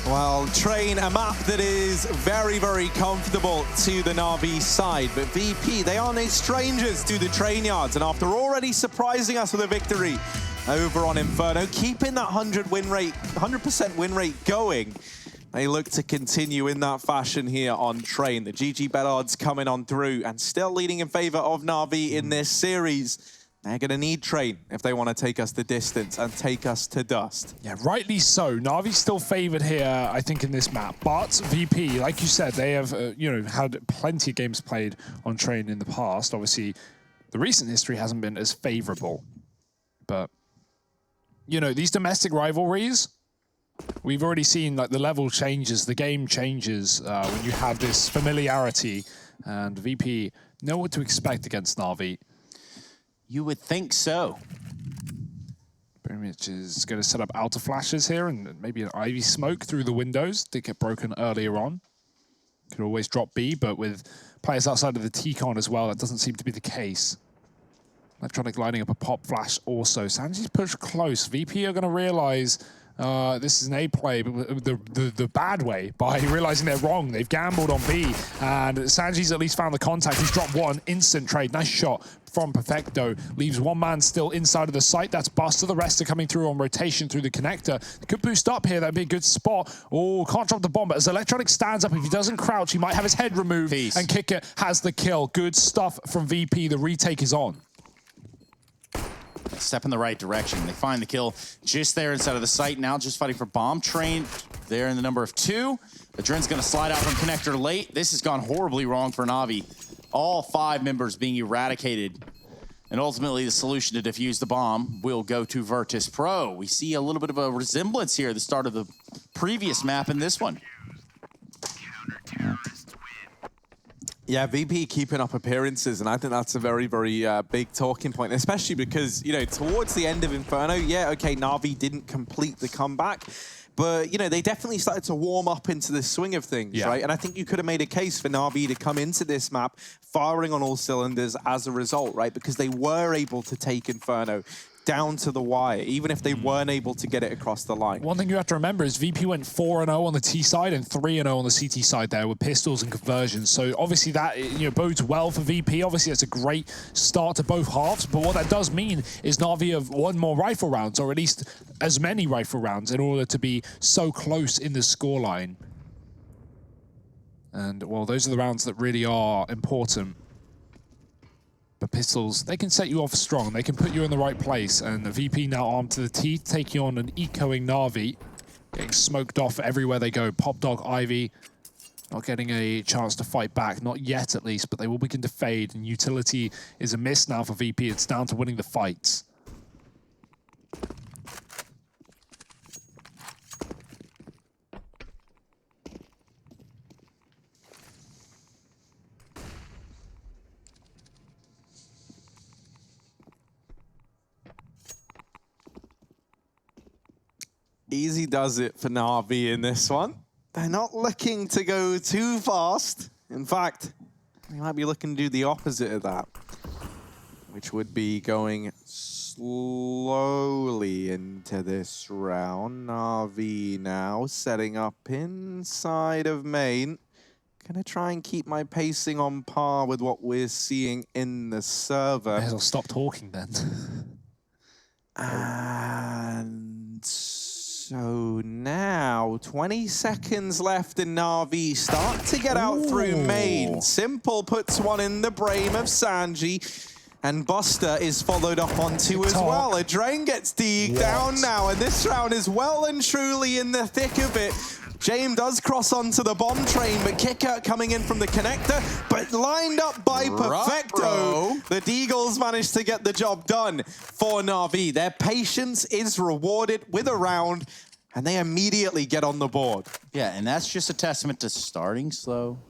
Well, Train, a map that is very, very comfortable to the Na'Vi side, but VP, they are no strangers to the train yards, and after already surprising us with a victory over on Inferno, keeping that 100% win rate going, they look to continue in that fashion here on Train. The GG bet odds coming on through and still leading in favor of Na'Vi in this series. They're going to need Train if they want to take us the distance and take us to dust. Yeah, rightly so. Navi's still favored here, I think, in this map. But VP, like you said, they have had plenty of games played on Train in the past. Obviously, the recent history hasn't been as favorable. But, these domestic rivalries, we've already seen like the level changes, the game changes when you have this familiarity. And VP know what to expect against Na'Vi. You would think so. Brimich is going to set up outer flashes here and maybe an Ivy smoke through the windows. Did get broken earlier on. Could always drop B, but with players outside of the T-Con as well, that doesn't seem to be the case. Electronic lining up a pop flash also. Sanji's pushed close. VP are going to realize this is an A play, but the bad way, by realizing they're wrong. They've gambled on B, and Sanji's at least found the contact. He's dropped one. Instant trade. Nice shot from Perfecto. Leaves one man still inside of the site. That's Buster. The rest are coming through on rotation through the connector. Could boost up here. That'd be a good spot. Oh, can't drop the bomb, but as Electronic stands up, if he doesn't crouch, he might have his head removed. Peace. And Kicker has the kill. Good stuff from VP. The retake is on. Step in the right direction. They find the kill just there inside of the site. Now just fighting for bomb. Train there in the number of 2. Adren's going to slide out from connector late. This has gone horribly wrong for Na'Vi. All 5 members being eradicated. And ultimately the solution to defuse the bomb will go to Virtus.pro. We see a little bit of a resemblance here at the start of the previous map in this one. Yeah, VP keeping up appearances, and I think that's a very, very big talking point, especially because, towards the end of Inferno, yeah, okay, Na'Vi didn't complete the comeback, but, they definitely started to warm up into the swing of things, right? And I think you could have made a case for Na'Vi to come into this map firing on all cylinders as a result, right? Because they were able to take Inferno down to the wire, even if they weren't able to get it across the line. One thing you have to remember is VP went 4-0 on the T side and 3-0 on the CT side there with pistols and conversions. So obviously that bodes well for VP. Obviously that's a great start to both halves, but what that does mean is Na'Vi have won more rifle rounds, or at least as many rifle rounds, in order to be so close in the scoreline. And well, those are the rounds that really are important. But pistols, they can set you off strong. They can put you in the right place. And the VP now armed to the teeth, taking on an ecoing Na'Vi. Getting smoked off everywhere they go. Pop Dog, Ivy, not getting a chance to fight back. Not yet, at least, but they will begin to fade. And utility is a miss now for VP. It's down to winning the fights. Easy does it for Na'Vi in this one. They're not looking to go too fast. In fact, they might be looking to do the opposite of that, which would be going slowly into this round. Na'Vi now setting up inside of main. Gonna try and keep my pacing on par with what we're seeing in the server. May as well stop talking then. And so now, 20 seconds left in Na'Vi. Start to get out through main. Simple puts one in the brain of Sanji. And Buster is followed up on 2 as well. Adren gets degged down now. And this round is well and truly in the thick of it. Jame does cross onto the bomb train, but Kicker coming in from the connector, but lined up by Perfecto. The Deagles managed to get the job done for Na'Vi. Their patience is rewarded with a round, and they immediately get on the board. Yeah, and that's just a testament to starting slow.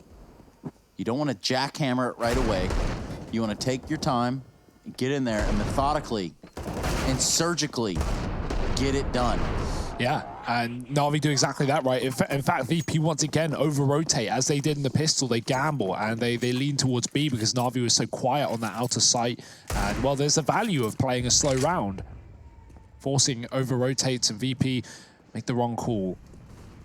You don't want to jackhammer it right away. You want to take your time, and get in there, and methodically and surgically get it done. Yeah, and Na'Vi do exactly that, right? In fact, VP once again over-rotate, as they did in the pistol. They gamble, and they lean towards B because Na'Vi was so quiet on that outer site. And, well, there's the value of playing a slow round. Forcing over-rotates, and VP make the wrong call.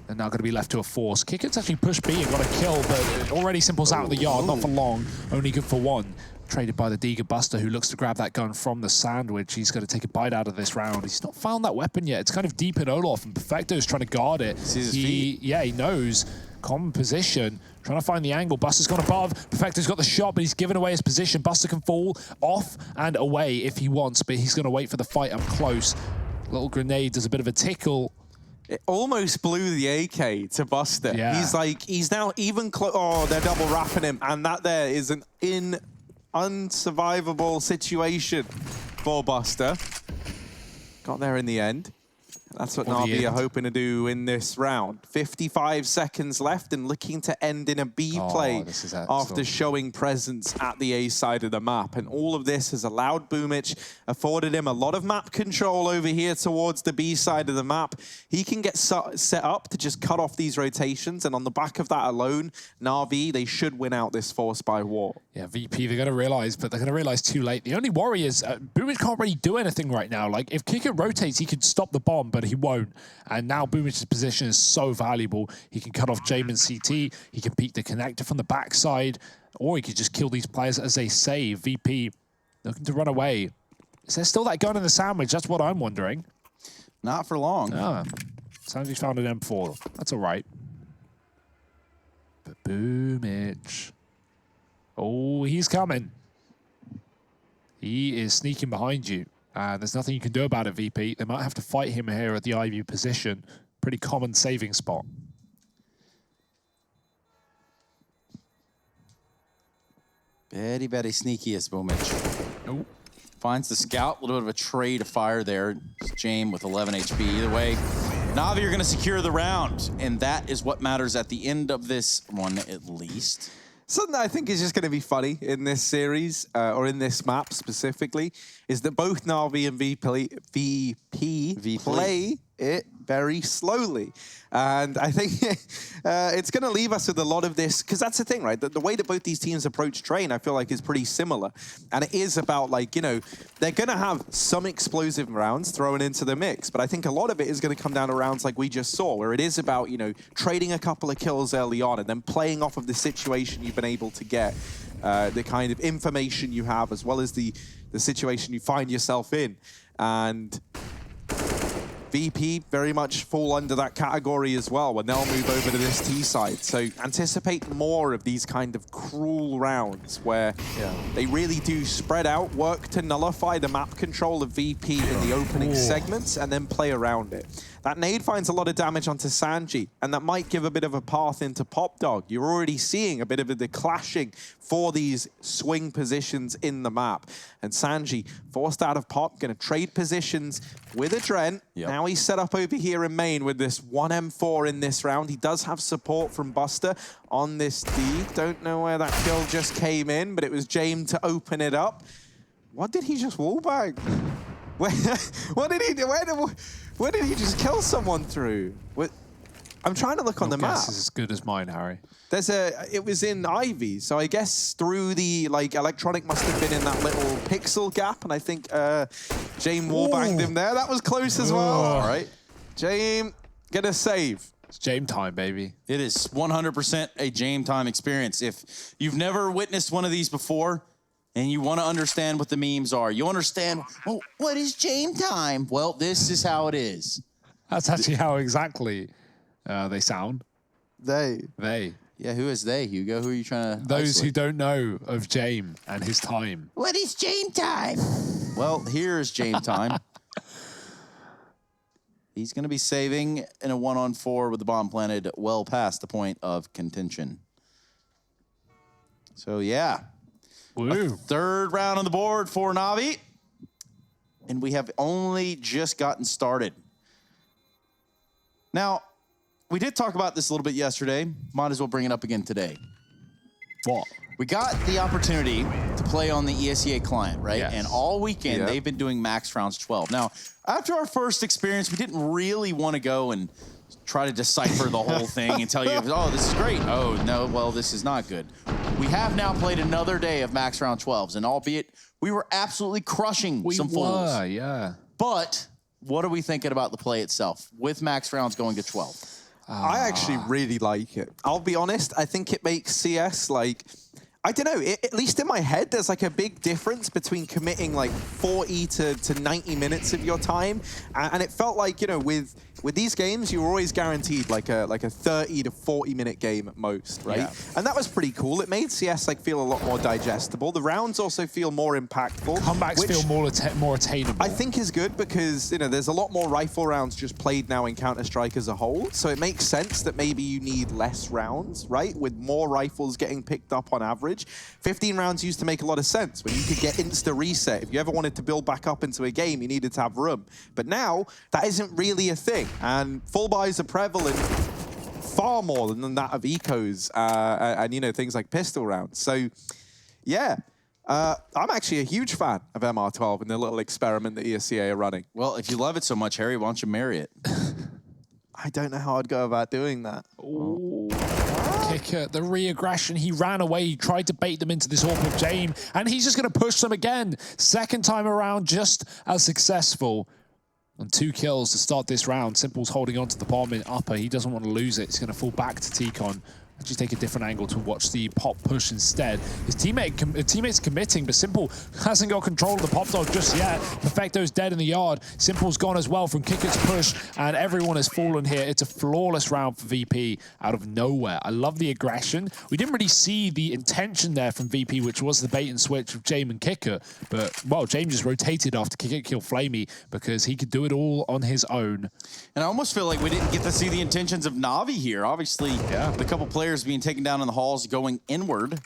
They're now going to be left to a force. Kicker's actually pushed B and got a kill, but already Simple's out of the yard, not for long. Only good for one. Traded by the Diga Buster, who looks to grab that gun from the sandwich. He's going to take a bite out of this round. He's not found that weapon yet. It's kind of deep in Olaf, and Perfecto's trying to guard it. Sees his feet. Yeah, he knows. Common position. Trying to find the angle. Buster's gone above. Perfecto's got the shot, but he's given away his position. Buster can fall off and away if he wants, but he's going to wait for the fight up close. Little grenade does a bit of a tickle. It almost blew the AK to Buster. Yeah. He's now even close. Oh, they're double wrapping him, and that there is an unsurvivable situation for Buster. Got there in the end. That's what Navi are hoping to do in this round. 55 seconds left and looking to end in a B play after showing presence at the A side of the map. And all of this has allowed Boomich, afforded him a lot of map control over here towards the B side of the map. He can get set up to just cut off these rotations. And on the back of that alone, Navi, they should win out this Force by War. Yeah, VP, they're going to realize, but they're going to realize too late. The only worry is Boomich can't really do anything right now. Like, if Kicker rotates, he could stop the bomb, but he won't. And now Boomich's position is so valuable. He can cut off Jame and CT. He can peek the connector from the backside, or he could just kill these players as they save. VP looking to run away. Is there still that gun in the sandwich? That's what I'm wondering. Not for long. Sounds he's found an M4. That's all right. But Boomich. Oh, he's coming. He is sneaking behind you. There's nothing you can do about it, VP. They might have to fight him here at the Ivy position. Pretty common saving spot. Very sneaky is Boomich. Oh. Finds the scout, a little bit of a trade of fire there. Jame with 11 HP. Either way, Navi are going to secure the round, and that is what matters at the end of this one, at least. Something that I think is just going to be funny in this series, or in this map specifically, is that both Navi and VP play it very slowly. And I think it's going to leave us with a lot of this, because that's the thing, right? The way that both these teams approach train, I feel like, is pretty similar. And it is about, like, you know, they're going to have some explosive rounds thrown into the mix, but I think a lot of it is going to come down to rounds like we just saw, where it is about, you know, trading a couple of kills early on and then playing off of the situation you've been able to get, the kind of information you have, as well as the situation you find yourself in. And VP very much fall under that category as well when they'll move over to this T side. So anticipate more of these kind of cruel rounds where they really do spread out, work to nullify the map control of VP in the opening segments, and then play around it. That nade finds a lot of damage onto Sanji, and that might give a bit of a path into Pop Dog. You're already seeing a bit of the clashing for these swing positions in the map. And Sanji, forced out of Pop, going to trade positions with Adrent. Now he's set up over here in main with this 1M4 in this round. He does have support from Buster on this D. Don't know where that kill just came in, but it was Jame to open it up. What did he just wallbang? What did he do? Where did he just kill someone through? I'm trying to look on the map. This is as good as mine, Harry. It was in Ivy, so I guess through the, like, electronic must have been in that little pixel gap, and I think Jame wallbanged him there. That was close as well. All right. Jame, get a save. It's Jame time, baby. It is 100% a Jame time experience. If you've never witnessed one of these before, and you want to understand what the memes are, you understand, well, what is Jame time? Well, this is how it is. That's actually how exactly they sound. They. Yeah, who is they, Hugo? Who are you trying to Those isolate? who don't know of Jame and his time. What is Jame time? Well, here's Jame time. He's going to be saving in a 1-on-4 with the bomb planted well past the point of contention. So, yeah. Woo. Third round on the board for Navi. And we have only just gotten started. Now, we did talk about this a little bit yesterday. Might as well bring it up again today. What? We got the opportunity to play on the ESEA client, right? Yes. And all weekend, they've been doing max rounds 12. Now, after our first experience, we didn't really want to go and try to decipher the whole thing and tell you, oh, this is great. Oh, no, well, this is not good. We have now played another day of max round 12s, and albeit we were absolutely crushing some fools. Yeah. But what are we thinking about the play itself with max rounds going to 12? I actually really like it. I'll be honest, I think it makes CS like, I don't know, at least in my head, there's like a big difference between committing like 40 to 90 minutes of your time. And it felt like, you know, with these games, you were always guaranteed like a 30 to 40 minute game at most, right? Yeah. And that was pretty cool. It made CS like feel a lot more digestible. The rounds also feel more impactful. Comebacks feel more attainable. I think is good because, you know, there's a lot more rifle rounds just played now in Counter-Strike as a whole. So it makes sense that maybe you need less rounds, right? With more rifles getting picked up on average. 15 rounds used to make a lot of sense when you could get insta reset. If you ever wanted to build back up into a game, you needed to have room. But now, that isn't really a thing. And full buys are prevalent far more than that of ecos and, you know, things like pistol rounds. So, yeah. I'm actually a huge fan of MR12 and the little experiment that ESCA are running. Well, if you love it so much, Harry, why don't you marry it? I don't know how I'd go about doing that. Ooh. Kicker, the re-aggression, he ran away, he tried to bait them into this awkward Jame, and he's just going to push them again. Second time around, just as successful. And 2 kills to start this round. Simple's holding on to the bomb in upper. He doesn't want to lose it. He's going to fall back to T-Con. Actually take a different angle to watch the pop push instead. His teammate's committing, but Simple hasn't got control of the pop dog just yet. Perfecto's dead in the yard. Simple's gone as well from Kicker's push, and everyone has fallen here. It's a flawless round for VP out of nowhere. I love the aggression. We didn't really see the intention there from VP, which was the bait and switch of Jame and Kicker, but, well, Jame just rotated after Kicker killed Flamey because he could do it all on his own. And I almost feel like we didn't get to see the intentions of Navi here. Obviously, the couple players being taken down in the halls, going inward.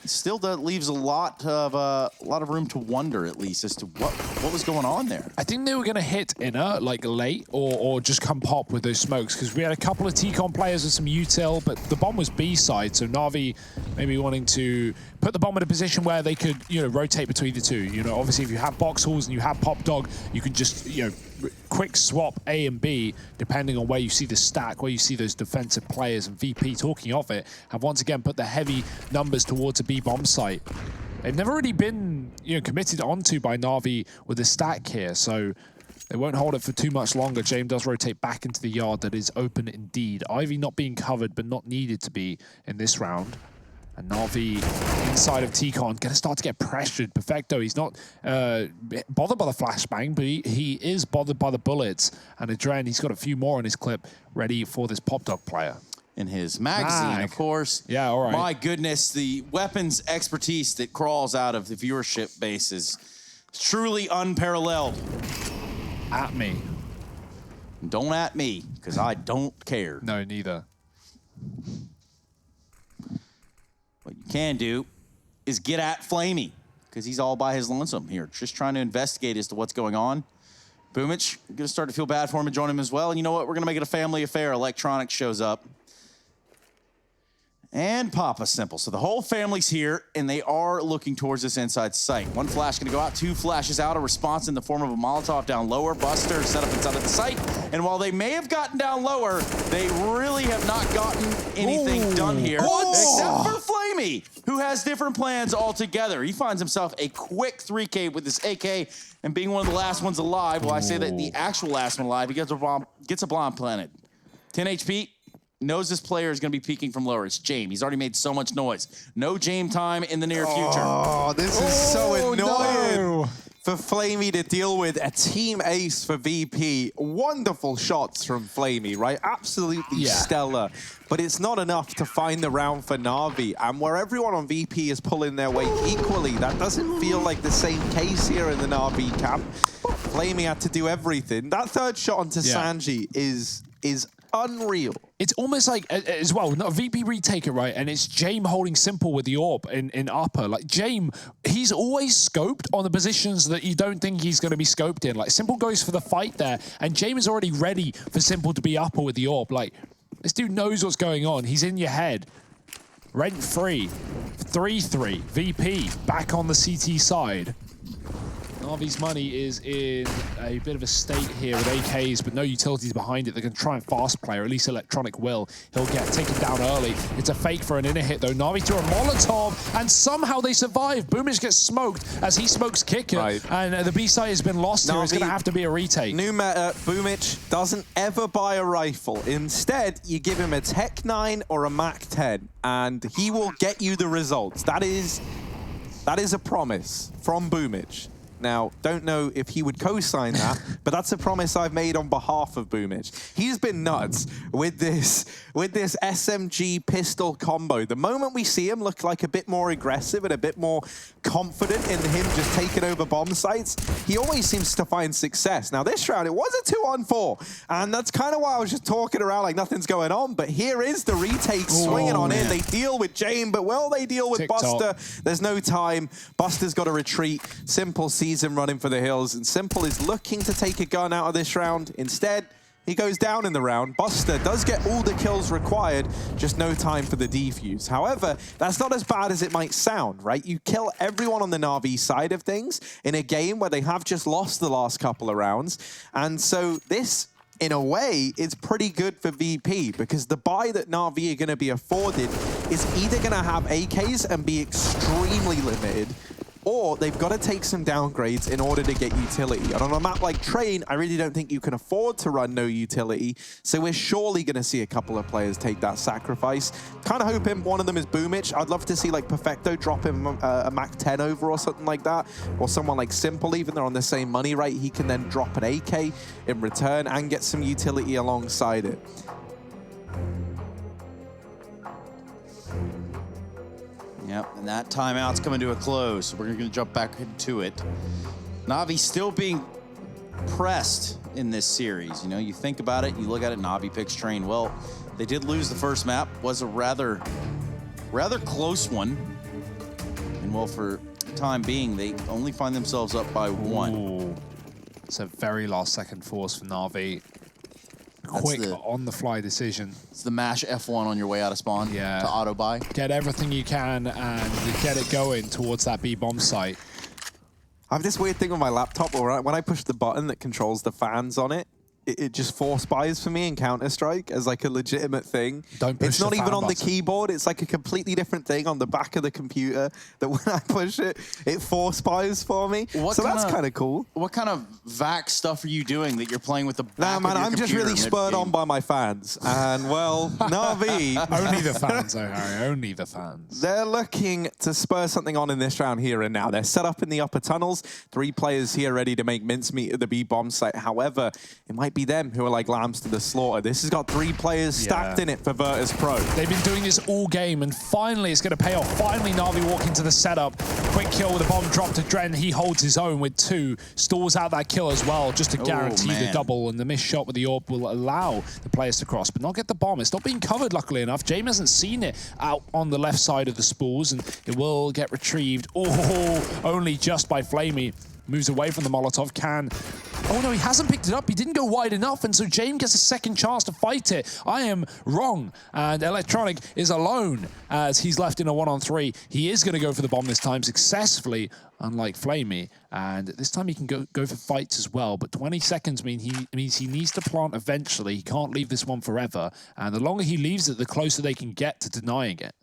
Still, that leaves a lot of room to wonder, at least, as to what was going on there. I think they were going to hit inner, like late, or just come pop with those smokes, because we had a couple of T-Con players with some util, but the bomb was B-side, so Navi maybe wanting to put the bomb in a position where they could, you know, rotate between the two. You know, obviously, if you have box halls and you have pop dog, you can just, you know, quick swap A and B, depending on where you see the stack, where you see those defensive players. And VP, talking of it, have once again put the heavy numbers towards a B bomb site. They've never really been, you know, committed onto by Navi with the stack here, so they won't hold it for too much longer. Jame does rotate back into the yard that is open indeed. Ivy not being covered, but not needed to be in this round. And Navi inside of T-Con going to start to get pressured. Perfecto, he's not bothered by the flashbang, but he is bothered by the bullets. And Adren, he's got a few more in his clip ready for this pop dog player. In his magazine, of course. Yeah, all right. My goodness, the weapons expertise that crawls out of the viewership base is truly unparalleled. At me. Don't at me, because I don't care. No, neither. What you can do is get at Flamey, because he's all by his lonesome here, just trying to investigate as to what's going on. Boomich, I'm going to start to feel bad for him and join him as well. And you know what? We're going to make it a family affair. Electronics shows up. And Papa Simple. So the whole family's here, and they are looking towards this inside site. One flash going to go out, 2 flashes out. A response in the form of a Molotov down lower. Buster set up inside of the site. And while they may have gotten down lower, they really have not gotten anything done here. Except for Flamey, who has different plans altogether. He finds himself a quick 3K with this AK, and being one of the last ones alive, well, I say that the actual last one alive, he gets a bomb planted. 10 HP. Knows this player is going to be peeking from lower. It's Jame. He's already made so much noise. No Jame time in the near future. Oh, this is so annoying no. for Flamey to deal with. A team ace for VP. Wonderful shots from Flamey, right? Absolutely stellar. But it's not enough to find the round for Navi. And where everyone on VP is pulling their weight equally, that doesn't feel like the same case here in the Navi camp. Flamey had to do everything. That third shot onto Sanji is unreal. It's almost like, as well, not VP retake it, right? And it's Jame holding Simple with the orb in upper. Like, Jame, he's always scoped on the positions that you don't think he's going to be scoped in. Like, Simple goes for the fight there, and Jame is already ready for Simple to be upper with the orb. Like, this dude knows what's going on. He's in your head. Rent-free. 3-3. VP back on the CT side. Navi's money is in a bit of a state here with AKs, but no utilities behind it. They're going to try and fast play, or at least Electronic will. He'll get taken down early. It's a fake for an inner hit, though. Navi threw a Molotov, and somehow they survive. Boomich gets smoked as he smokes Kicker, and the B side has been lost here. It's going to have to be a retake. New meta, Boomich doesn't ever buy a rifle. Instead, you give him a Tech 9 or a Mac 10, and he will get you the results. That is a promise from Boomich. Now, don't know if he would co-sign that, but that's a promise I've made on behalf of Boomich. He's been nuts with this SMG pistol combo. The moment we see him look like a bit more aggressive and a bit more confident in him just taking over bomb sites, he always seems to find success. Now, this round, it was a 2-on-4, and that's kind of why I was just talking around like nothing's going on, but here is the retake swinging on in. They deal with Jame, but will they deal with Buster? There's no time. Buster's got to retreat. Simple sees him running for the hills, and Simple is looking to take a gun out of this round. Instead, he goes down in the round. Buster does get all the kills required, just no time for the defuse. However, that's not as bad as it might sound, right? You kill everyone on the Na'Vi side of things in a game where they have just lost the last couple of rounds. And so this, in a way, is pretty good for VP, because the buy that Na'Vi are going to be afforded is either going to have AKs and be extremely limited, or they've got to take some downgrades in order to get utility. And on a map like Train, I really don't think you can afford to run no utility, so we're surely going to see a couple of players take that sacrifice. Kind of hoping one of them is Boomich. I'd love to see like Perfecto drop him a Mac 10 over or something like that, or someone like Simple, even they're on the same money rate. He can then drop an AK in return and get some utility alongside it. Yep, and that timeout's coming to a close, so we're going to jump back into it. Navi still being pressed in this series. You know, you think about it, you look at it, Navi picks Train. Well, they did lose the first map, was a rather close one. And well, for the time being, they only find themselves up by 1. Ooh. It's a very last second force for Navi. Quick on-the-fly decision. It's the mash F1 on your way out of spawn to auto-buy. Get everything you can and get it going towards that B-bomb site. I have this weird thing on my laptop where when I push the button that controls the fans on it, it just force buys for me in Counter-Strike as like a legitimate thing. Don't push It's not even on button. the keyboard. It's like a completely different thing on the back of the computer that when I push it, it force buys for me. So that's kind of cool. What kind of VAC stuff are you doing that you're playing with the back Nah, man, of your I'm just computer really spurred on by my fans. And, well, Na'Vi... Only the fans, though, Harry. Only the fans. They're looking to spur something on in this round here and now. They're set up in the upper tunnels. 3 players here ready to make mincemeat at the B-bomb site. However, it might be them who are like lambs to the slaughter. This has got 3 players stacked in it for Virtus.pro. They've been doing this all game, and finally it's going to pay off. Finally, Navi walk into the setup. Quick kill with a bomb drop to Dren. He holds his own with 2. Stalls out that kill as well, just to guarantee the double. And the missed shot with the AWP will allow the players to cross, but not get the bomb. It's not being covered, luckily enough. Jame hasn't seen it out on the left side of the spools, and it will get retrieved. Oh, only just by Flamey. Moves away from the Molotov, oh no, he hasn't picked it up. He didn't go wide enough, and so Jame gets a second chance to fight it. I am wrong, and Electronic is alone as he's left in a 1-on-3. He is going to go for the bomb this time successfully, unlike Flamey, and this time he can go for fights as well, but 20 seconds means he needs to plant eventually. He can't leave this one forever, and the longer he leaves it, the closer they can get to denying it.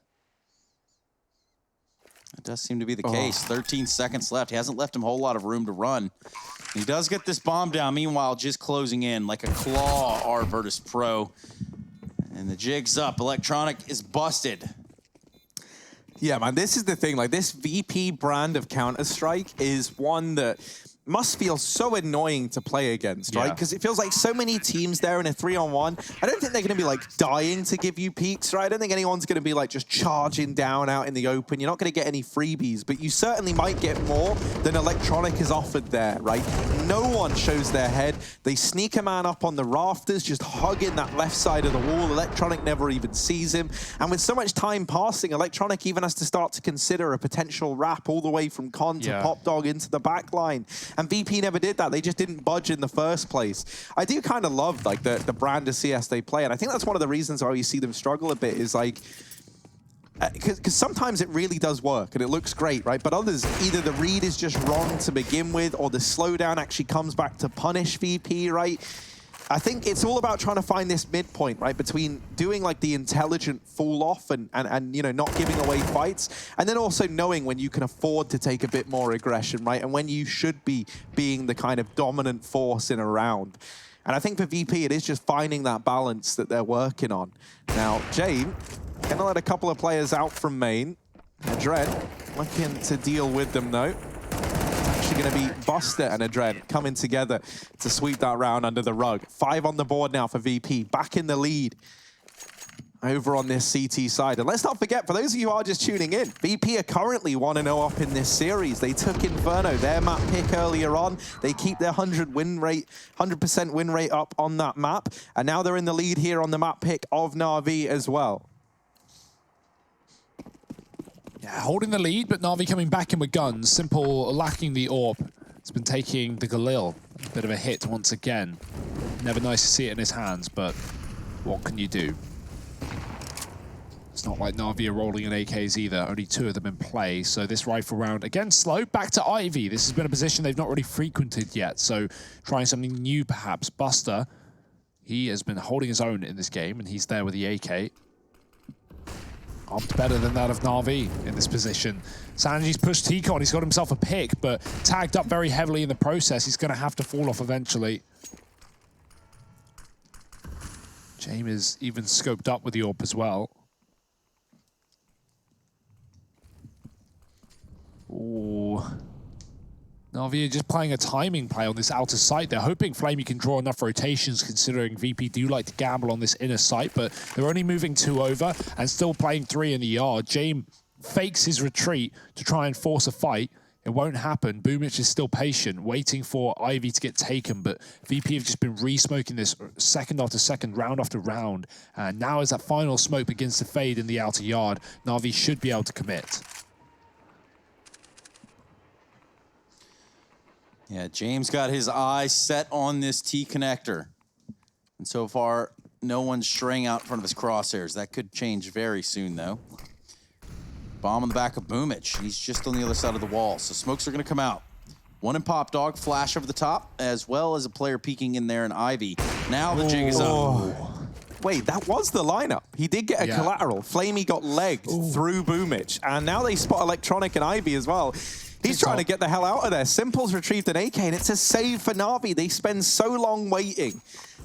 It does seem to be the case. 13 seconds left. He hasn't left him a whole lot of room to run. He does get this bomb down. Meanwhile, just closing in like a claw are Virtus.pro. And the jig's up. Electronic is busted. Yeah, man, this is the thing. Like, this VP brand of Counter-Strike is one that must feel so annoying to play against, right? Because it feels like so many teams there in a 3-on-1. I don't think they're going to be like dying to give you peeks, right? I don't think anyone's going to be like just charging down out in the open. You're not going to get any freebies, but you certainly might get more than Electronic has offered there, right? No one shows their head. They sneak a man up on the rafters, just hugging that left side of the wall. Electronic never even sees him. And with so much time passing, Electronic even has to start to consider a potential wrap all the way from Con to Pop Dog into the back line. And VP never did that. They just didn't budge in the first place. I do kind of love like the brand of CS they play, and I think that's one of the reasons why we see them struggle a bit is like because sometimes it really does work and it looks great, right? But others, either the read is just wrong to begin with, or the slowdown actually comes back to punish VP, right? I think it's all about trying to find this midpoint, right, between doing like the intelligent fall off and you know, not giving away fights, and then also knowing when you can afford to take a bit more aggression, right, and when you should be being the kind of dominant force in a round. And I think for VP, it is just finding that balance that they're working on. Now, Jame gonna let a couple of players out from main. Adren looking to deal with them though. Actually going to be Buster and Adren coming together to sweep that round under the rug. 5 on the board now for VP, back in the lead over on this CT side. And let's not forget, for those of you who are just tuning in, VP are currently 1-0 up in this series. They took Inferno, their map pick earlier on. They keep their 100% win rate up on that map. And now they're in the lead here on the map pick of Na'Vi as well. Yeah, holding the lead, but Na'Vi coming back in with guns. Simple lacking the AWP. It's been taking the Galil. A bit of a hit once again. Never nice to see it in his hands, but what can you do? It's not like Na'Vi are rolling in AKs either. Only 2 of them in play. So this rifle round, again, slow. Back to Ivy. This has been a position they've not really frequented yet. So trying something new, perhaps. Buster, he has been holding his own in this game, and he's there with the AK. Opted better than that of Na'Vi in this position. Sanji's pushed T-Con. He's got himself a pick, but tagged up very heavily in the process. He's going to have to fall off eventually. Jame is even scoped up with the AWP as well. Ooh. Na'Vi are just playing a timing play on this outer site. They're hoping Flamey can draw enough rotations, considering VP do like to gamble on this inner site, but they're only moving 2 over and still playing 3 in the yard. Jame fakes his retreat to try and force a fight. It won't happen. Boomich is still patient, waiting for Ivy to get taken, but VP have just been re-smoking this second after second, round after round. And now as that final smoke begins to fade in the outer yard, Na'Vi should be able to commit. Yeah, James got his eyes set on this T connector. And so far, no one's straying out in front of his crosshairs. That could change very soon, though. Bomb on the back of Boomich. He's just on the other side of the wall, so smokes are going to come out. 1 in Pop Dog, flash over the top, as well as a player peeking in there in Ivy. Now the jig is up. Wait, that was the lineup. He did get a collateral. Flamey got legged through Boomich, and now they spot Electronic and Ivy as well. He's trying to get the hell out of there. Simple's retrieved an AK, and it's a save for Na'Vi. They spend so long waiting.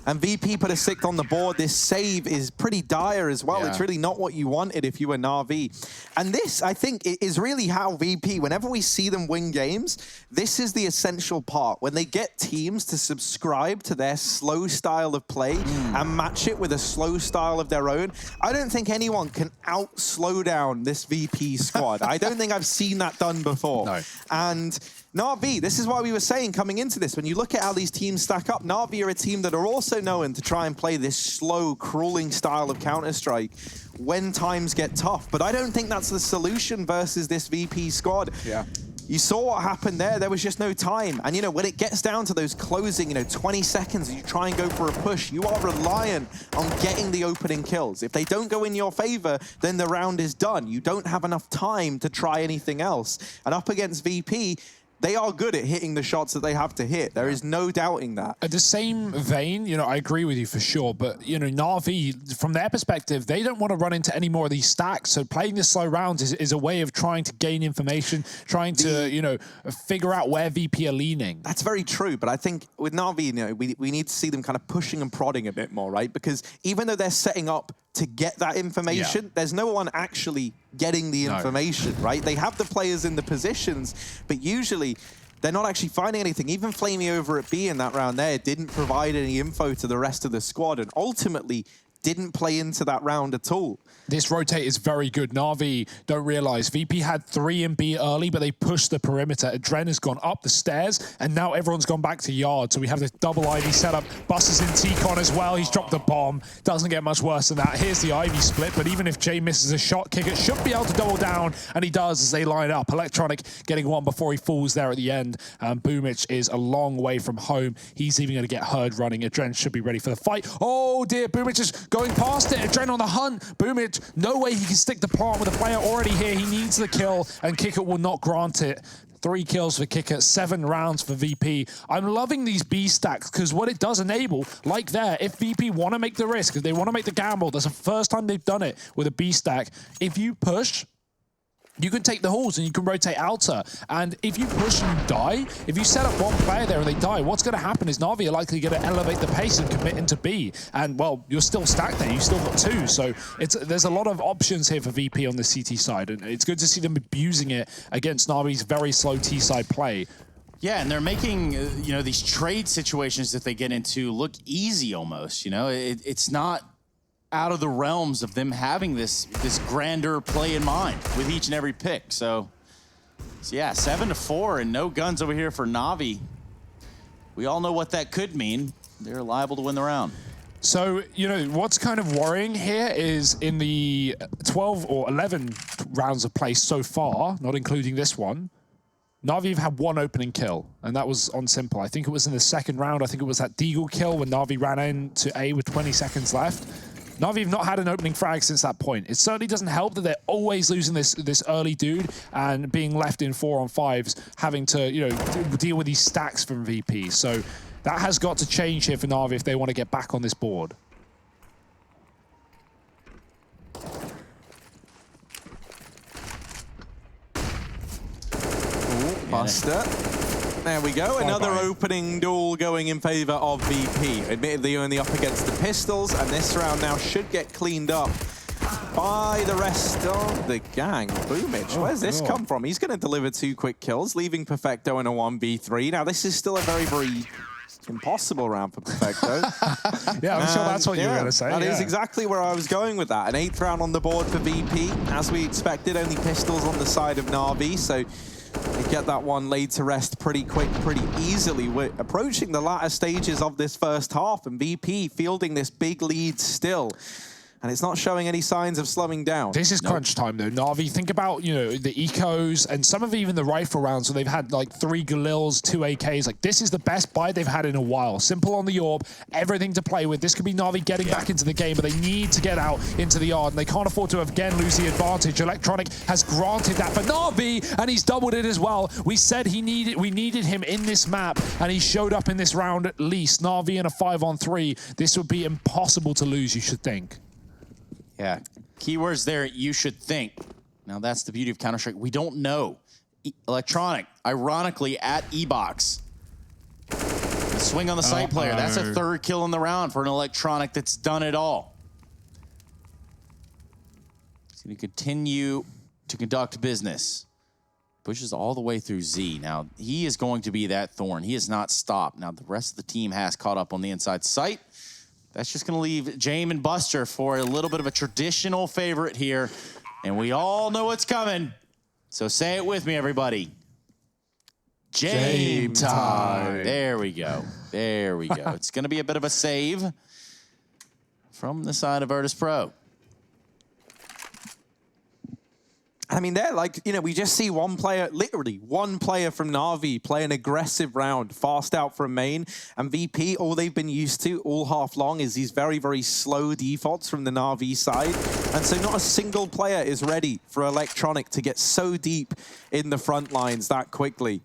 And VP put a 6 on the board. This save is pretty dire as well. Yeah. It's really not what you wanted if you were Na'Vi. And this, I think, is really how VP, whenever we see them win games, this is the essential part. When they get teams to subscribe to their slow style of play and match it with a slow style of their own, I don't think anyone can out-slow down this VP squad. I don't think I've seen that done before. No. And Na'Vi, this is why we were saying coming into this, when you look at how these teams stack up, Na'Vi are a team that are also known to try and play this slow, crawling style of Counter-Strike when times get tough. But I don't think that's the solution versus this VP squad. Yeah. You saw what happened there. There was just no time. And, you know, when it gets down to those closing, 20 seconds, and you try and go for a push, you are reliant on getting the opening kills. If they don't go in your favor, then the round is done. You don't have enough time to try anything else. And up against VP, they are good at hitting the shots that they have to hit. There is no doubting that. At the same vein, I agree with you for sure, but, Na'Vi, from their perspective, they don't want to run into any more of these stacks, so playing this slow rounds is a way of trying to gain information, trying to, figure out where VP are leaning. That's very true, but I think with Na'Vi, we need to see them kind of pushing and prodding a bit more, right? Because even though they're setting up to get that information, there's no one actually getting the information, right? They have the players in the positions, but usually they're not actually finding anything. Even Flamey over at B in that round there didn't provide any info to the rest of the squad, and ultimately didn't play into that round at all. This rotate is very good. Na'Vi don't realize VP had 3 in B early, but they pushed the perimeter. Adren has gone up the stairs, and now everyone's gone back to yard. So we have this double Ivy setup. Buster's in T-Con as well. He's dropped the bomb. Doesn't get much worse than that. Here's the Ivy split, but even if Jay misses a shot, Kicker should be able to double down, and he does as they line up. Electronic getting one before he falls there at the end. Boomich is a long way from home. He's even going to get heard running. Adren should be ready for the fight. Oh dear, Boomich has going past it. Adren on the hunt. Boomage, no way he can stick the plant with a player already here. He needs the kill, and Kicker will not grant it. 3 kills for Kicker, 7 rounds for VP. I'm loving these B stacks because what it does enable, like there, if VP want to make the risk, if they want to make the gamble, that's the first time they've done it with a B stack. If you push, you can take the halls and you can rotate outer. And if you push and you die, if you set up one player there and they die, what's going to happen is Na'Vi are likely going to elevate the pace and commit into B. And, well, you're still stacked there. You've still got 2. So there's a lot of options here for VP on the CT side. And it's good to see them abusing it against Na'Vi's very slow T-side play. Yeah, and they're making, you know, these trade situations that they get into look easy almost, you know? It's not out of the realms of them having this grander play in mind with each and every pick. So yeah, 7-4 and no guns over here for Na'Vi. We all know what that could mean. They're liable to win the round. So, you know, what's kind of worrying here is in the 12 or 11 rounds of play so far, not including this one, Na'Vi have had 1 opening kill, and that was on Simple. I think it was in the 2nd round. I think it was that Deagle kill when Na'Vi ran into A with 20 seconds left. Na'Vi have not had an opening frag since that point. It certainly doesn't help that they're always losing this early dude and being left in 4-on-5s, having to, you know, deal with these stacks from VP. So that has got to change here for Na'Vi if they want to get back on this board. Buster. There we go. Another opening duel going in favor of VP. Admittedly, only up against the pistols, and this round now should get cleaned up by the rest of the gang. Boomage, where's this come from? He's going to deliver 2 quick kills, leaving Perfecto in a 1v3. Now, this is still a very, very impossible round for Perfecto. Yeah, I'm sure that's what you were going to say. That is exactly where I was going with that. An 8th round on the board for VP. As we expected, only pistols on the side of Na'Vi, so they get that one laid to rest pretty quick, pretty easily. We're approaching the latter stages of this first half, and VP fielding this big lead still. And it's not showing any signs of slowing down. This is crunch time, though. Na'Vi, think about, you know, the ecos and some of even the rifle rounds where they've had like 3 Galils, 2 AKs. Like, this is the best buy they've had in a while. Simple on the orb, everything to play with. This could be Na'Vi getting back into the game, but they need to get out into the yard, and they can't afford to again lose the advantage. Electronic has granted that for Na'Vi, and he's doubled it as well. We said we needed him in this map, and he showed up in this round at least. Na'Vi in a 5-on-3. This would be impossible to lose, you should think. Yeah, keywords there, you should think. Now that's the beauty of Counter-Strike. We don't know. Electronic, ironically, at E-Box. Swing on the site player. That's a 3rd kill in the round for an Electronic that's done it all. He's going to continue to conduct business. Pushes all the way through Z. Now, he is going to be that thorn. He has not stopped. Now, the rest of the team has caught up on the inside site. That's just going to leave Jame and Buster for a little bit of a traditional favorite here. And we all know what's coming. So say it with me, everybody. Jame time. There we go. There we go. It's going to be a bit of a save from the side of Virtus.pro. I mean, they're like, you know, we just see one player, literally one player from Na'Vi play an aggressive round, fast out from main, and VP, all they've been used to all half long is these very, very slow defaults from the Na'Vi side. And so not a single player is ready for Electronic to get so deep in the front lines that quickly.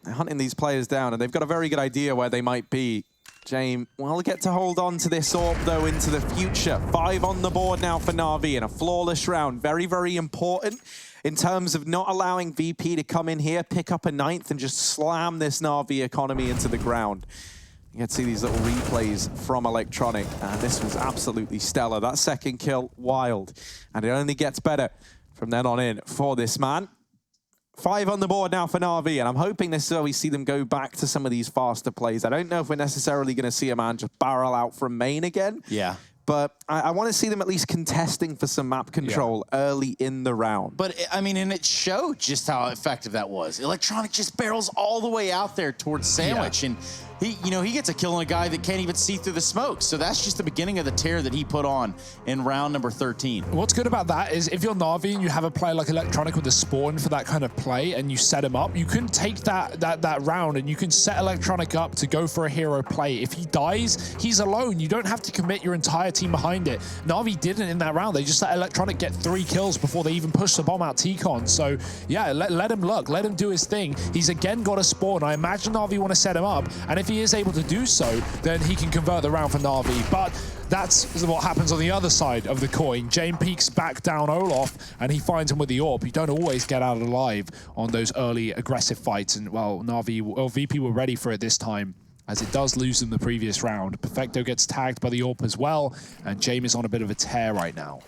They're hunting these players down, and they've got a very good idea where they might be. Jame will get to hold on to this orb, though, into the future. 5 on the board now for Na'Vi in a flawless round. Very, very important in terms of not allowing VP to come in here, pick up a 9th, and just slam this Na'Vi economy into the ground. You can see these little replays from Electronic, and this was absolutely stellar. That 2nd kill, wild. And it only gets better from then on in for this man. 5 on the board now for Na'Vi, and I'm hoping this is where we see them go back to some of these faster plays. I don't know if we're necessarily going to see a man just barrel out from main again. Yeah. But I want to see them at least contesting for some map control early in the round. But, I mean, and it showed just how effective that was. Electronic just barrels all the way out there towards Sandwich. And he gets a kill on a guy that can't even see through the smoke. So that's just the beginning of the tear that he put on in round number 13. What's good about that is if you're Na'Vi and you have a player like Electronic with a spawn for that kind of play and you set him up, you can take that round and you can set Electronic up to go for a hero play. If he dies, he's alone. You don't have to commit your entire team behind it. Na'Vi didn't in that round. They just let Electronic get 3 kills before they even pushed the bomb out T-Con. So yeah, let him look. Let him do his thing. He's again got a spawn. I imagine Na'Vi want to set him up, and if he is able to do so, then he can convert the round for Na'Vi. But that's what happens on the other side of the coin. Jame peeks back down Olaf, and he finds him with the AWP. You don't always get out alive on those early aggressive fights, and well, VP were ready for it this time, as it does lose them the previous round. Perfecto gets tagged by the AWP as well, and Jame is on a bit of a tear right now.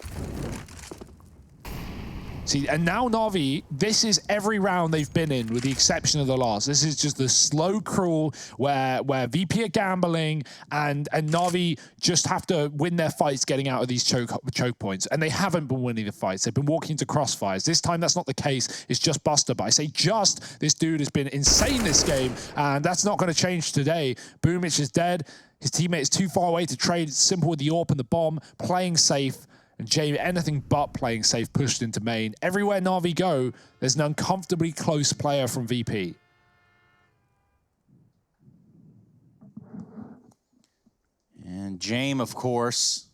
See, and now Na'Vi, this is every round they've been in, with the exception of the last. This is just the slow crawl where VP are gambling and Na'Vi just have to win their fights getting out of these choke points. And they haven't been winning the fights. They've been walking into crossfires. This time, that's not the case. It's just Buster. But I say just, this dude has been insane this game, and that's not going to change today. Boomich is dead. His teammate is too far away to trade. It's simple with the AWP and the bomb, playing safe. And Jame, anything but playing safe, pushed into main. Everywhere Na'Vi go, there's an uncomfortably close player from VP. And Jame, of course,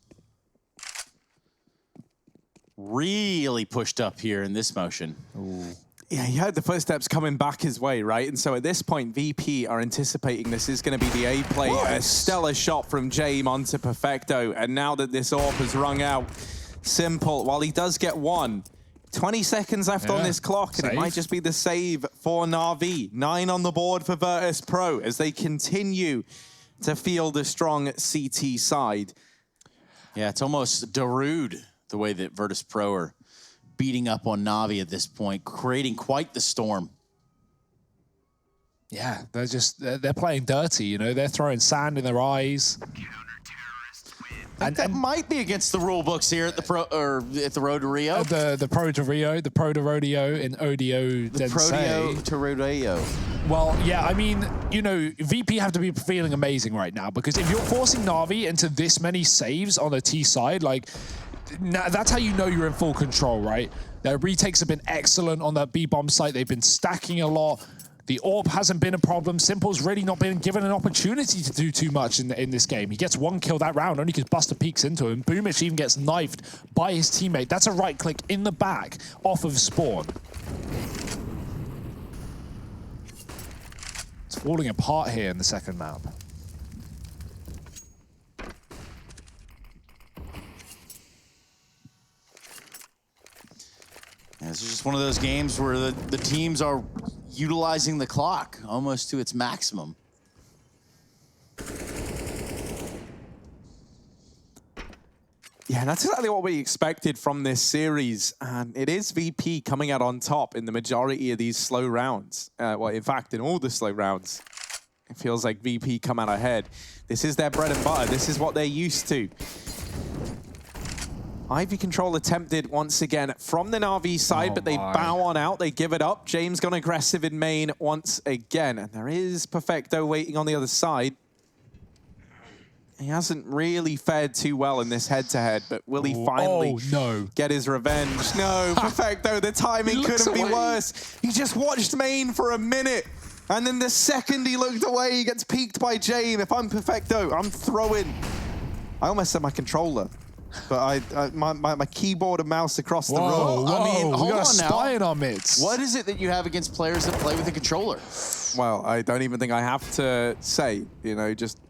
really pushed up here in this motion. Ooh. Yeah, he had the footsteps coming back his way, right? And so at this point, VP are anticipating this is going to be the A play. A stellar shot from Jame onto Perfecto. And now that this AWP has rung out, Simple, while he does get one, 20 seconds left on this clock, and it might just be the save for Na'Vi. 9 on the board for Virtus.pro as they continue to field a strong CT side. Yeah, it's almost Darude, the way that Virtus.pro are beating up on Na'Vi at this point, creating quite the storm. Yeah, they're playing dirty, you know, they're throwing sand in their eyes. And that might be against the rule books here at the Road to Rio. The Pro to Rio, the Pro to Rodeo in Odio The Prodeo to Rodeo. Well, yeah, I mean, you know, VP have to be feeling amazing right now, because if you're forcing Na'Vi into this many saves on the T side, like, that's how you know you're in full control, right? Their retakes have been excellent on that B-bomb site. They've been stacking a lot. The AWP hasn't been a problem. Simple's really not been given an opportunity to do too much in this game. He gets 1 kill that round only because Buster peeks into him. Boomich even gets knifed by his teammate. That's a right click in the back off of spawn. It's falling apart here in the second map. Yeah, this is just one of those games where the teams are utilizing the clock almost to its maximum. Yeah, that's exactly what we expected from this series. And it is VP coming out on top in the majority of these slow rounds. Well, in fact, in all the slow rounds, it feels like VP come out ahead. This is their bread and butter. This is what they're used to. Ivy control attempted once again from the Na'Vi side, but they bow on out. They give it up. James gone aggressive in main once again. And there is Perfecto waiting on the other side. He hasn't really fared too well in this head-to-head, but will he finally get his revenge? No, Perfecto, the timing couldn't be worse. He just watched main for a minute. And then the second he looked away, he gets peeked by Jame. If I'm Perfecto, I'm throwing. I almost said my controller. But my keyboard and mouse across the room. I mean, hold on now. In our midst. What is it that you have against players that play with a controller? Well, I don't even think I have to say, you know, just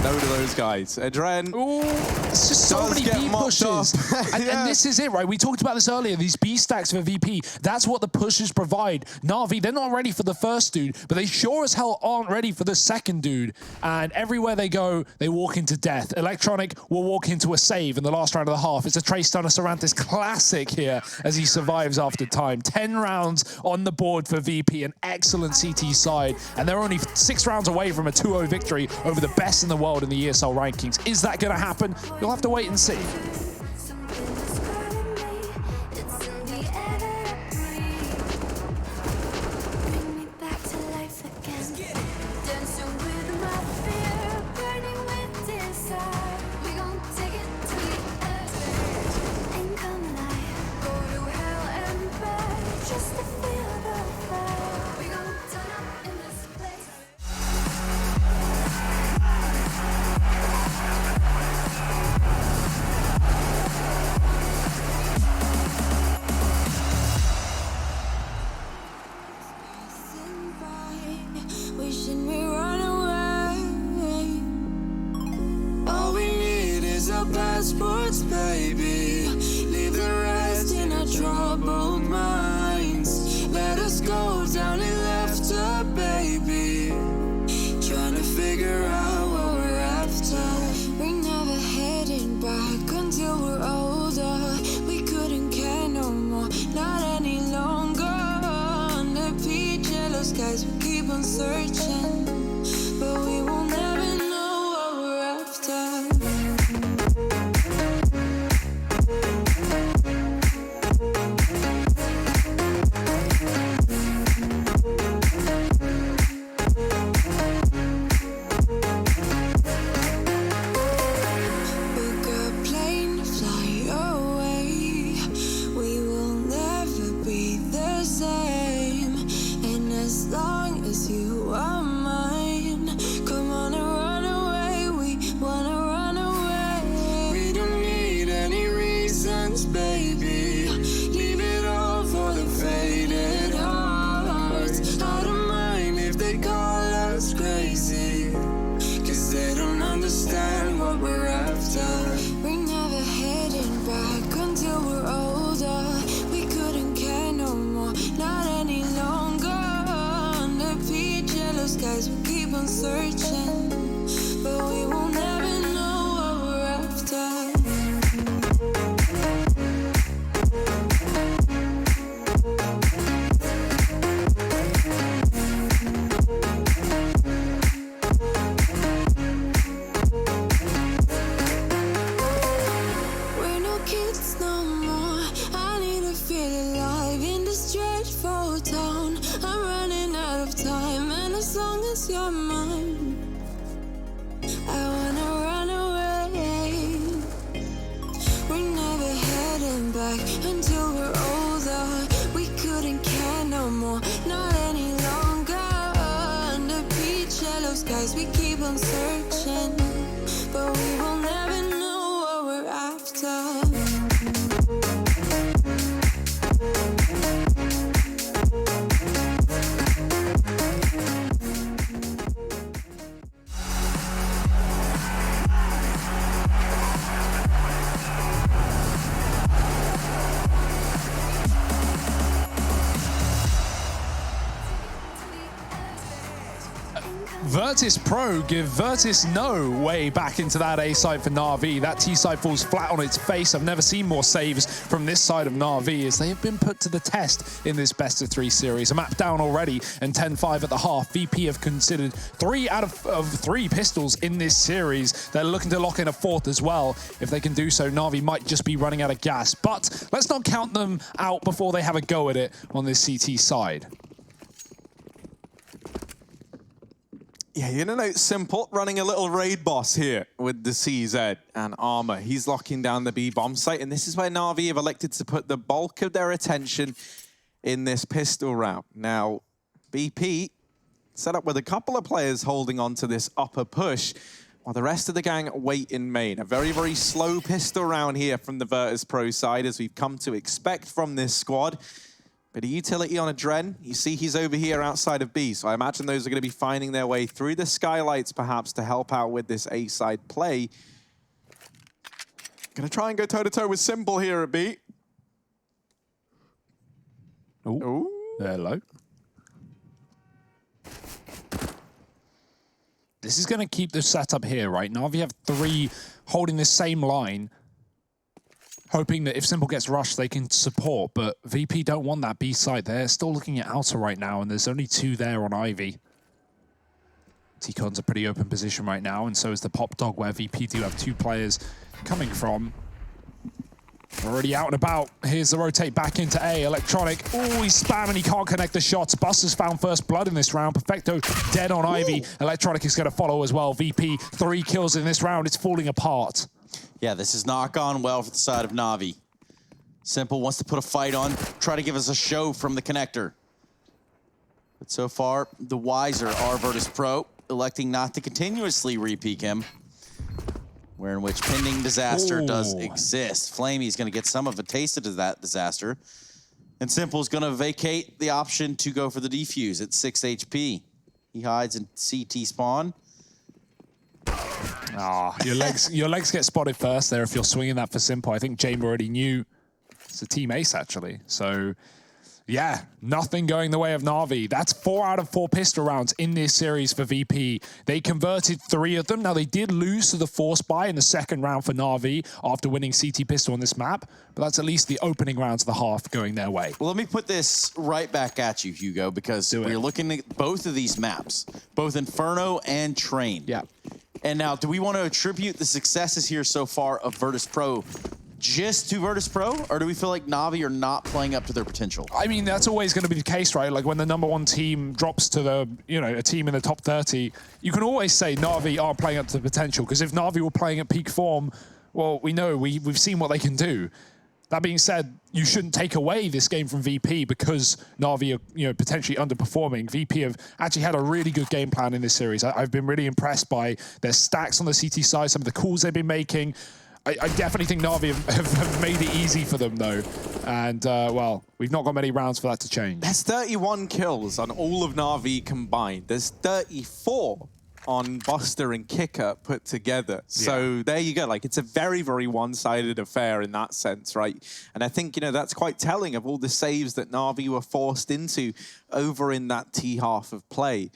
no to those guys. Adren. Ooh, it's just so many B pushes. And this is it, right? We talked about this earlier, these B stacks for VP. That's what the pushes provide. Na'Vi, they're not ready for the first dude, but they sure as hell aren't ready for the second dude. And everywhere they go, they walk into death. Electronic will walk into a save in the last round of the half. It's a Trace Stunner Sarantis classic here as he survives after time. 10 rounds on the board for VP, an excellent CT side. And they're only 6 rounds away from a 2-0 victory over the best in the world in the ESL rankings. Is that going to happen? You'll have to wait and see. troubled minds. Let us go down and left her, baby. Trying to figure out what we're after. We're never heading back until we're older. We couldn't care no more, not any longer. Under peach yellow skies, we keep on searching, but we will never know what we're after. Searching, but we will never know what we're after. We're no kids no more. I need to feel alive in this dreadful town. I'm running out of time, and as long as you're mine, I wanna run away. We're never heading back until we're older. We couldn't care no more, not any longer. Under peach yellow skies, we keep on searching, but we will never know what we're after. Virtus.pro give Virtus no way back into that A side for Na'Vi. That T side falls flat on its face. I've never seen more saves from this side of Na'Vi as they have been put to the test in this best of 3 series. A map down already and 10-5 at the half. VP have considered 3 out of 3 pistols in this series. They're looking to lock in a 4th as well. If they can do so, Na'Vi might just be running out of gas. But let's not count them out before they have a go at it on this CT side. Yeah, you know, it's simple. Running a little raid boss here with the CZ and Armor. He's locking down the B bomb site, and this is where Na'Vi have elected to put the bulk of their attention in this pistol round. Now, BP set up with a couple of players holding on to this upper push, while the rest of the gang wait in main. A very, very slow pistol round here from the Virtus.pro side, as we've come to expect from this squad. Bit of utility on a Dren. You see he's over here outside of B, so I imagine those are going to be finding their way through the skylights, perhaps, to help out with this A-side play. Going to try and go toe-to-toe with Simple here at B. Ooh. Hello. This is going to keep the setup here, right? Na'Vi have 3 holding the same line, hoping that if Simple gets rushed, they can support, but VP don't want that B side. They're still looking at Outer right now, and there's only 2 there on Ivy. T-Con's a pretty open position right now, and so is the Pop Dog, where VP do have 2 players coming from. Already out and about. Here's the rotate back into A. Electronic. Oh, he's spamming. He can't connect the shots. Buster's found first blood in this round. Perfecto dead on Ivy. Electronic is going to follow as well. VP, 3 kills in this round. It's falling apart. Yeah, this has not gone well for the side of Na'Vi. Simple wants to put a fight on, try to give us a show from the connector. But so far, the wiser are Virtus.pro, electing not to continuously re-peek him, where in which pending disaster does exist. Flamey's going to get some of a taste of that disaster. And Simple's going to vacate the option to go for the defuse at 6 HP. He hides in CT spawn. Ah, your legs get spotted first there if you're swinging that for Simple. I think Jame already knew It's a team ace, actually. So, yeah, nothing going the way of Na'Vi. That's 4 out of 4 pistol rounds in this series for VP. They converted 3 of them. Now, they did lose to the Force Buy in the second round for Na'Vi after winning CT pistol on this map, but that's at least the opening rounds of the half going their way. Well, let me put this right back at you, Hugo, because we're looking at both of these maps, both Inferno and Train. Yeah. And now, do we want to attribute the successes here so far of Virtus.pro just to Virtus.pro, or do we feel like Na'Vi are not playing up to their potential? I mean, that's always going to be the case, right? Like when the #1 team drops to the, a team in the top 30, you can always say Na'Vi aren't playing up to the potential, because if Na'Vi were playing at peak form, well, we know, we've seen what they can do. That being said, you shouldn't take away this game from VP because Na'Vi are, potentially underperforming. VP have actually had a really good game plan in this series. I've been really impressed by their stacks on the CT side, some of the calls they've been making. I definitely think Na'Vi have made it easy for them, though. And, well, we've not got many rounds for that to change. There's 31 kills on all of Na'Vi combined. There's 34 on Buster and Kicker put together. So there you go. Like, it's a very, very one-sided affair in that sense, right? And I think, that's quite telling of all the saves that Na'Vi were forced into over in that T half of play.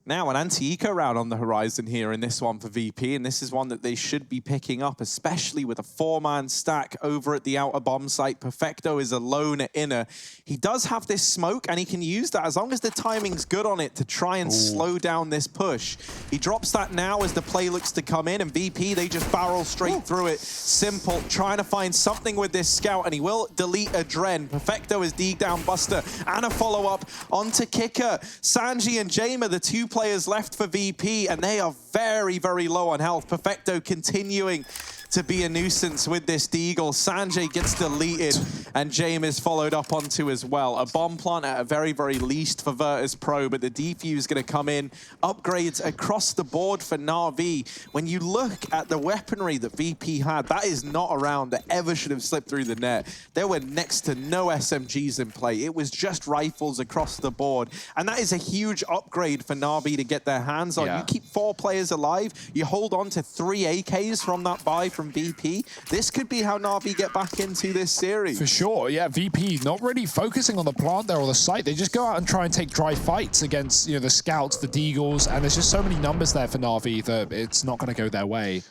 Now, an anti-eco round on the horizon here in this one for VP, and this is one that they should be picking up, especially with a 4-man stack over at the outer bomb site. Perfecto is alone at inner. He does have this smoke, and he can use that as long as the timing's good on it to try and slow down this push. He drops that now as the play looks to come in, and VP, they just barrel straight through it. Simple, trying to find something with this scout, and he will delete a Dren. Perfecto is dig down Buster, and a follow-up onto Kicker. Sanji and Jame are the 2 players left for VP, and they are very, very low on health. Perfecto continuing to be a nuisance with this Deagle. Sanjay gets deleted, and Jame is followed up onto as well. A bomb plant at a very, very least for Virtus.pro, but the defuse is going to come in. Upgrades across the board for Na'Vi. When you look at the weaponry that VP had, that is not a round that ever should have slipped through the net. There were next to no SMGs in play. It was just rifles across the board, and that is a huge upgrade for Na'Vi to get their hands on. You keep 4 players alive, you hold on to 3 AKs from that buy from VP. This could be how Na'Vi get back into this series. For sure, yeah. VP not really focusing on the plant there or the site. They just go out and try and take dry fights against the scouts, the Deagles, and there's just so many numbers there for Na'Vi that it's not going to go their way.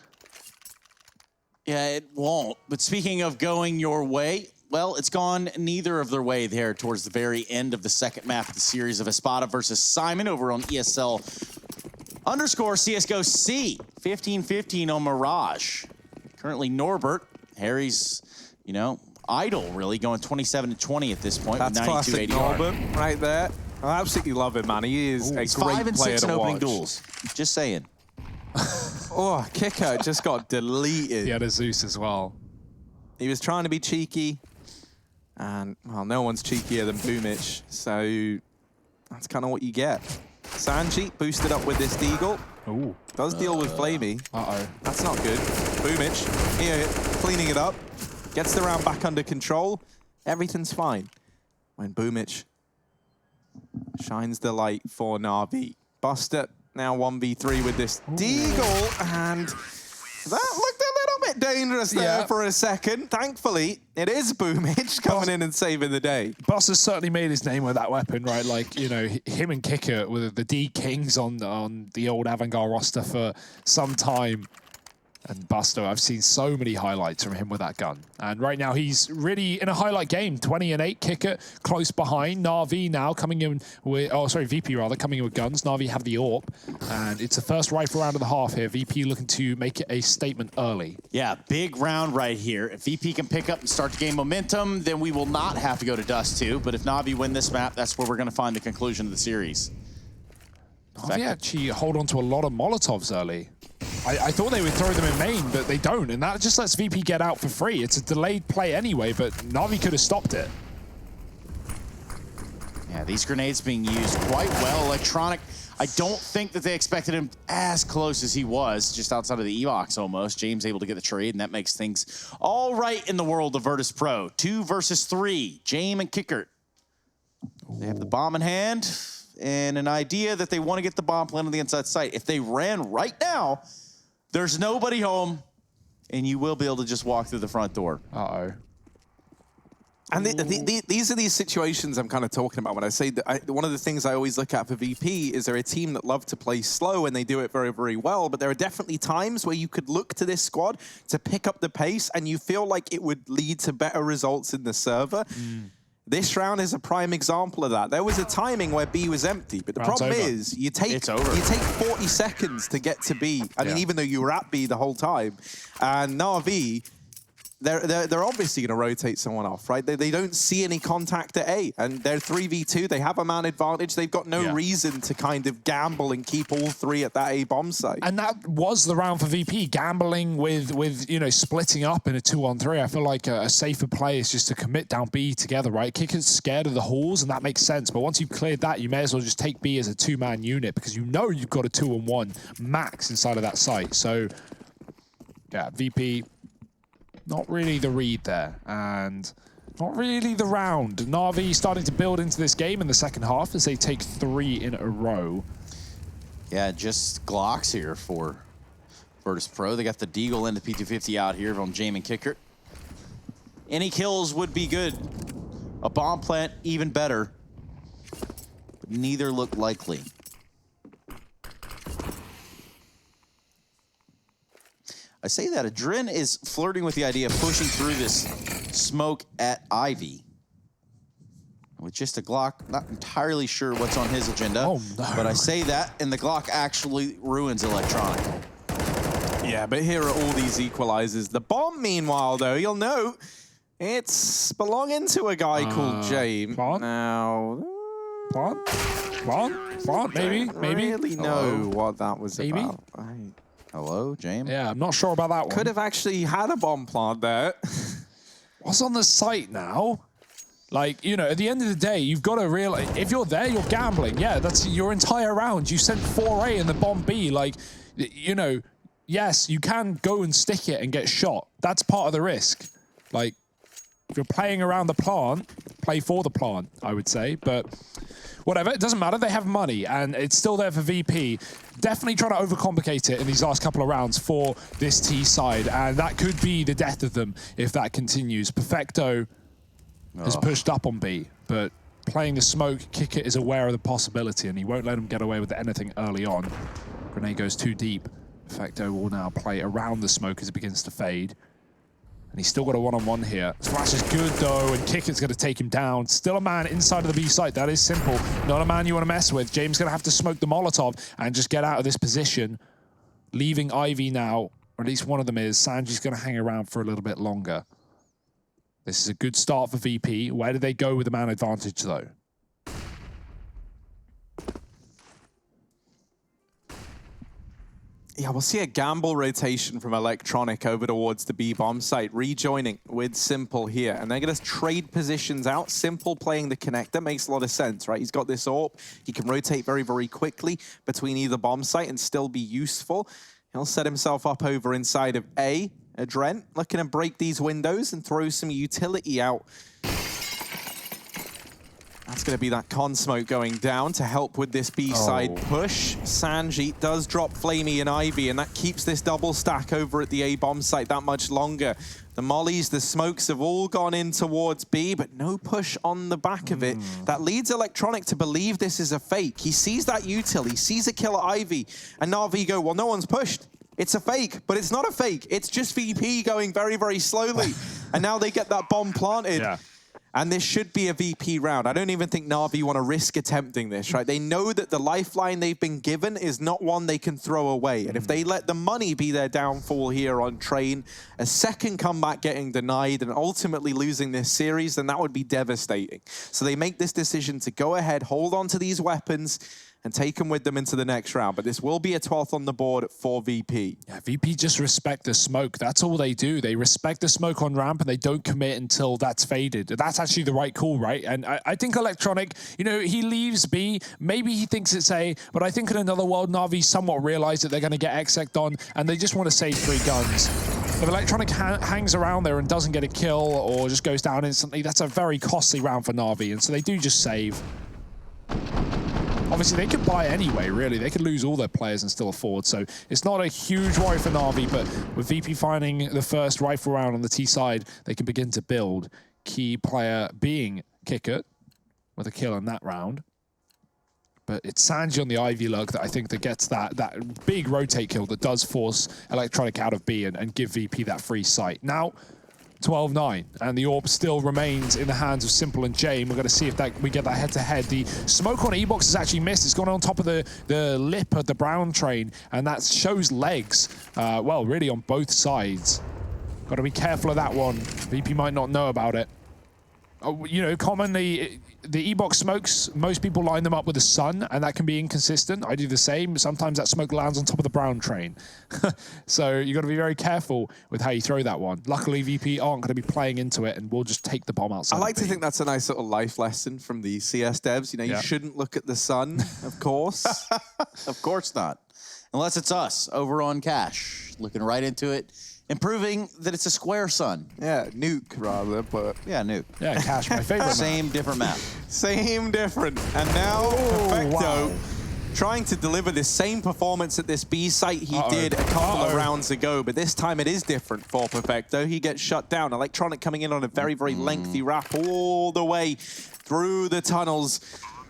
Yeah, it won't. But speaking of going your way, well, it's gone neither of their way there towards the very end of the second map of the series of Espada versus Simon over on ESL _ CSGO C, 15-15 on Mirage. Currently Norbert, Harry's, idol really, going 27-20 at this point. That's with 92 classic ADR. Norbert right there. I absolutely love him, man. He is a great 5 and player 6 to in opening watch. duels. Just saying. Oh, Kicker just got deleted. He had a Zeus as well. He was trying to be cheeky, and, well, no one's cheekier than Boomich, so that's kind of what you get. Sanji boosted up with this Deagle. Ooh. Does deal with Flamey. Uh-oh. That's not good. Boomich, here, cleaning it up. Gets the round back under control. Everything's fine. When Boomich shines the light for Na'Vi. Buster now 1v3 with this Deagle, and that looked a little bit dangerous there for a second. Thankfully, it is Boomich coming in and saving the day. Buster's certainly made his name with that weapon, right? Like, him and Kicker were the D Kings on the old Avangard roster for some time. And Buster, I've seen so many highlights from him with that gun. And right now, he's really in a highlight game. 20-8, Kicker close behind. Na'Vi now coming in with, VP rather, coming in with guns. Na'Vi have the AWP. And it's the first rifle round of the half here. VP looking to make a statement early. Yeah, big round right here. If VP can pick up and start to gain momentum, then we will not have to go to Dust 2. But if Na'Vi win this map, that's where we're going to find the conclusion of the series. Na'Vi actually hold on to a lot of Molotovs early. I thought they would throw them in main, but they don't, and that just lets VP get out for free. It's a delayed play anyway, but Na'Vi could have stopped it. Yeah, these grenades being used quite well. Electronic, I don't think that they expected him as close as he was, just outside of the E-box almost. James able to get the trade, and that makes things all right in the world of Virtus.pro. 2 versus 3, Jame and Kicker. They have the bomb in hand, and an idea that they want to get the bomb plant on the inside site. If they ran right now, there's nobody home, and you will be able to just walk through the front door. Uh-oh. And these are these situations I'm kind of talking about when I say that one of the things I always look at for VP is they're a team that love to play slow and they do it very, very well. But there are definitely times where you could look to this squad to pick up the pace and you feel like it would lead to better results in the server. This round is a prime example of that. There was a timing where B was empty, but the problem is you take 40 seconds to get to B. I mean, even though you were at B the whole time. And Na'Vi, they're obviously going to rotate someone off, right? They don't see any contact at A, and they're 3v2. They have a man advantage. They've got no reason to kind of gamble and keep all three at that A bomb site. And that was the round for VP, gambling with you know, splitting up in a 2-on-3. I feel like a safer play is just to commit down B together, right? Kicker's scared of the halls, and that makes sense. But once you've cleared that, you may as well just take B as a 2-man unit because you know you've got a 2-on-1 max inside of that site. So, yeah, VP... not really the read there, and not really the round. Na'Vi starting to build into this game in the second half as they take 3 in a row. Yeah, just Glocks here for Virtus.pro. They got the Deagle and the P250 out here from Jame and Kicker. Any kills would be good. A bomb plant, even better. But neither look likely. I say that Adren is flirting with the idea of pushing through this smoke at Ivy. With just a Glock, not entirely sure what's on his agenda. Oh, no. But I say that, and the Glock actually ruins Electronic. Yeah, but here are all these equalizers. The bomb, meanwhile, though, you'll note, it's belonging to a guy called Jame. Plant? Now... Plant? Maybe? I really know what that was about. Hello, Jame? Yeah, I'm not sure about that one. Could have actually had a bomb plant there. What's on the site now? Like, you know, at the end of the day, you've got to realize, if you're there, you're gambling. Yeah, that's your entire round. You sent 4A in the bomb B. Like, you know, yes, you can go and stick it and get shot. That's part of the risk. Like, if you're playing around the plant, play for the plant, I would say. But whatever, it doesn't matter. They have money, and it's still there for VP. Definitely trying to overcomplicate it in these last couple of rounds for this T side, and that could be the death of them if that continues. Perfecto has pushed up on B, but playing the smoke, Kicker is aware of the possibility, and he won't let them get away with anything early on. Grenade goes too deep. Perfecto will now play around the smoke as it begins to fade. And he's still got a one-on-one here. Flash is good, though, and Kicker's going to take him down. Still a man inside of the B site. That is simple. Not a man you want to mess with. James going to have to smoke the Molotov and just get out of this position. Leaving Ivy now, or at least one of them is. Sanji's going to hang around for a little bit longer. This is a good start for VP. Where do they go with the man advantage, though? Yeah, we'll see a gamble rotation from Electronic over towards the B bomb site, rejoining with Simple here. And they're going to trade positions out. Simple playing the connector makes a lot of sense, right? He's got this AWP. He can rotate very, very quickly between either bomb site and still be useful. He'll set himself up over inside of A. Adren looking to break these windows and throw some utility out. That's going to be that con smoke going down to help with this B-side push. Sanji does drop Flamey and Ivy, and that keeps this double stack over at the A-bomb site that much longer. The mollies, the smokes have all gone in towards B, but no push on the back of it. That leads Electronic to believe this is a fake. He sees that util, he sees a kill at Ivy, and Na'Vi go, well, no one's pushed. It's a fake, but it's not a fake. It's just VP going very, very slowly. And now they get that bomb planted. Yeah. And this should be a VP round. I don't even think Na'Vi want to risk attempting this, right? They know that the lifeline they've been given is not one they can throw away. And if they let the money be their downfall here on Train, a second comeback getting denied and ultimately losing this series, then that would be devastating. So they make this decision to go ahead, hold on to these weapons, and take them with them into the next round. But this will be a 12th on the board for VP. Yeah, VP just respect the smoke. That's all they do. They respect the smoke on ramp and they don't commit until that's faded. That's actually the right call, right? And I think Electronic, you know, he leaves B. Maybe he thinks it's A, but I think in another world, Na'Vi somewhat realize that they're going to get exec'd on and they just want to save 3 guns. If Electronic hangs around there and doesn't get a kill or just goes down instantly, that's a very costly round for Na'Vi. And so they do just save. Obviously, they could buy anyway, really. They could lose all their players and still afford. So it's not a huge worry for Na'Vi, but with VP finding the first rifle round on the T side, they can begin to build. key player being Kicker with a kill in that round. But it's Sanji on the Ivy lug that I think that gets that big rotate kill that does force Electronic out of B and give VP that free sight. Now, 12-9, and the AWP still remains in the hands of Simple and Jame. We're going to see if we get that head-to-head. The smoke on E-Box has actually missed. It's gone on top of the lip of the Brown train, and that shows legs, well, really on both sides. Got to be careful of that one. VP might not know about it. You know, commonly, the E-Box smokes, most people line them up with the sun, and that can be inconsistent. I do the same. Sometimes that smoke lands on top of the Brown train. So you got to be very careful with how you throw that one. Luckily, VP aren't going to be playing into it, and we'll just take the bomb outside. I like to think that's a nice little life lesson from the CS devs. You know, you shouldn't look at the sun, of course. Of course not. Unless it's us over on Cash, looking right into it. And proving that it's a square sun. Yeah, nuke rather, but... Yeah, nuke. Yeah, Cash, my favorite Same, different map. Same, different. And now, Perfecto trying to deliver the same performance at this B site he did a couple of rounds ago, but this time it is different for Perfecto. He gets shut down. Electronic coming in on a very, very lengthy wrap all the way through the tunnels.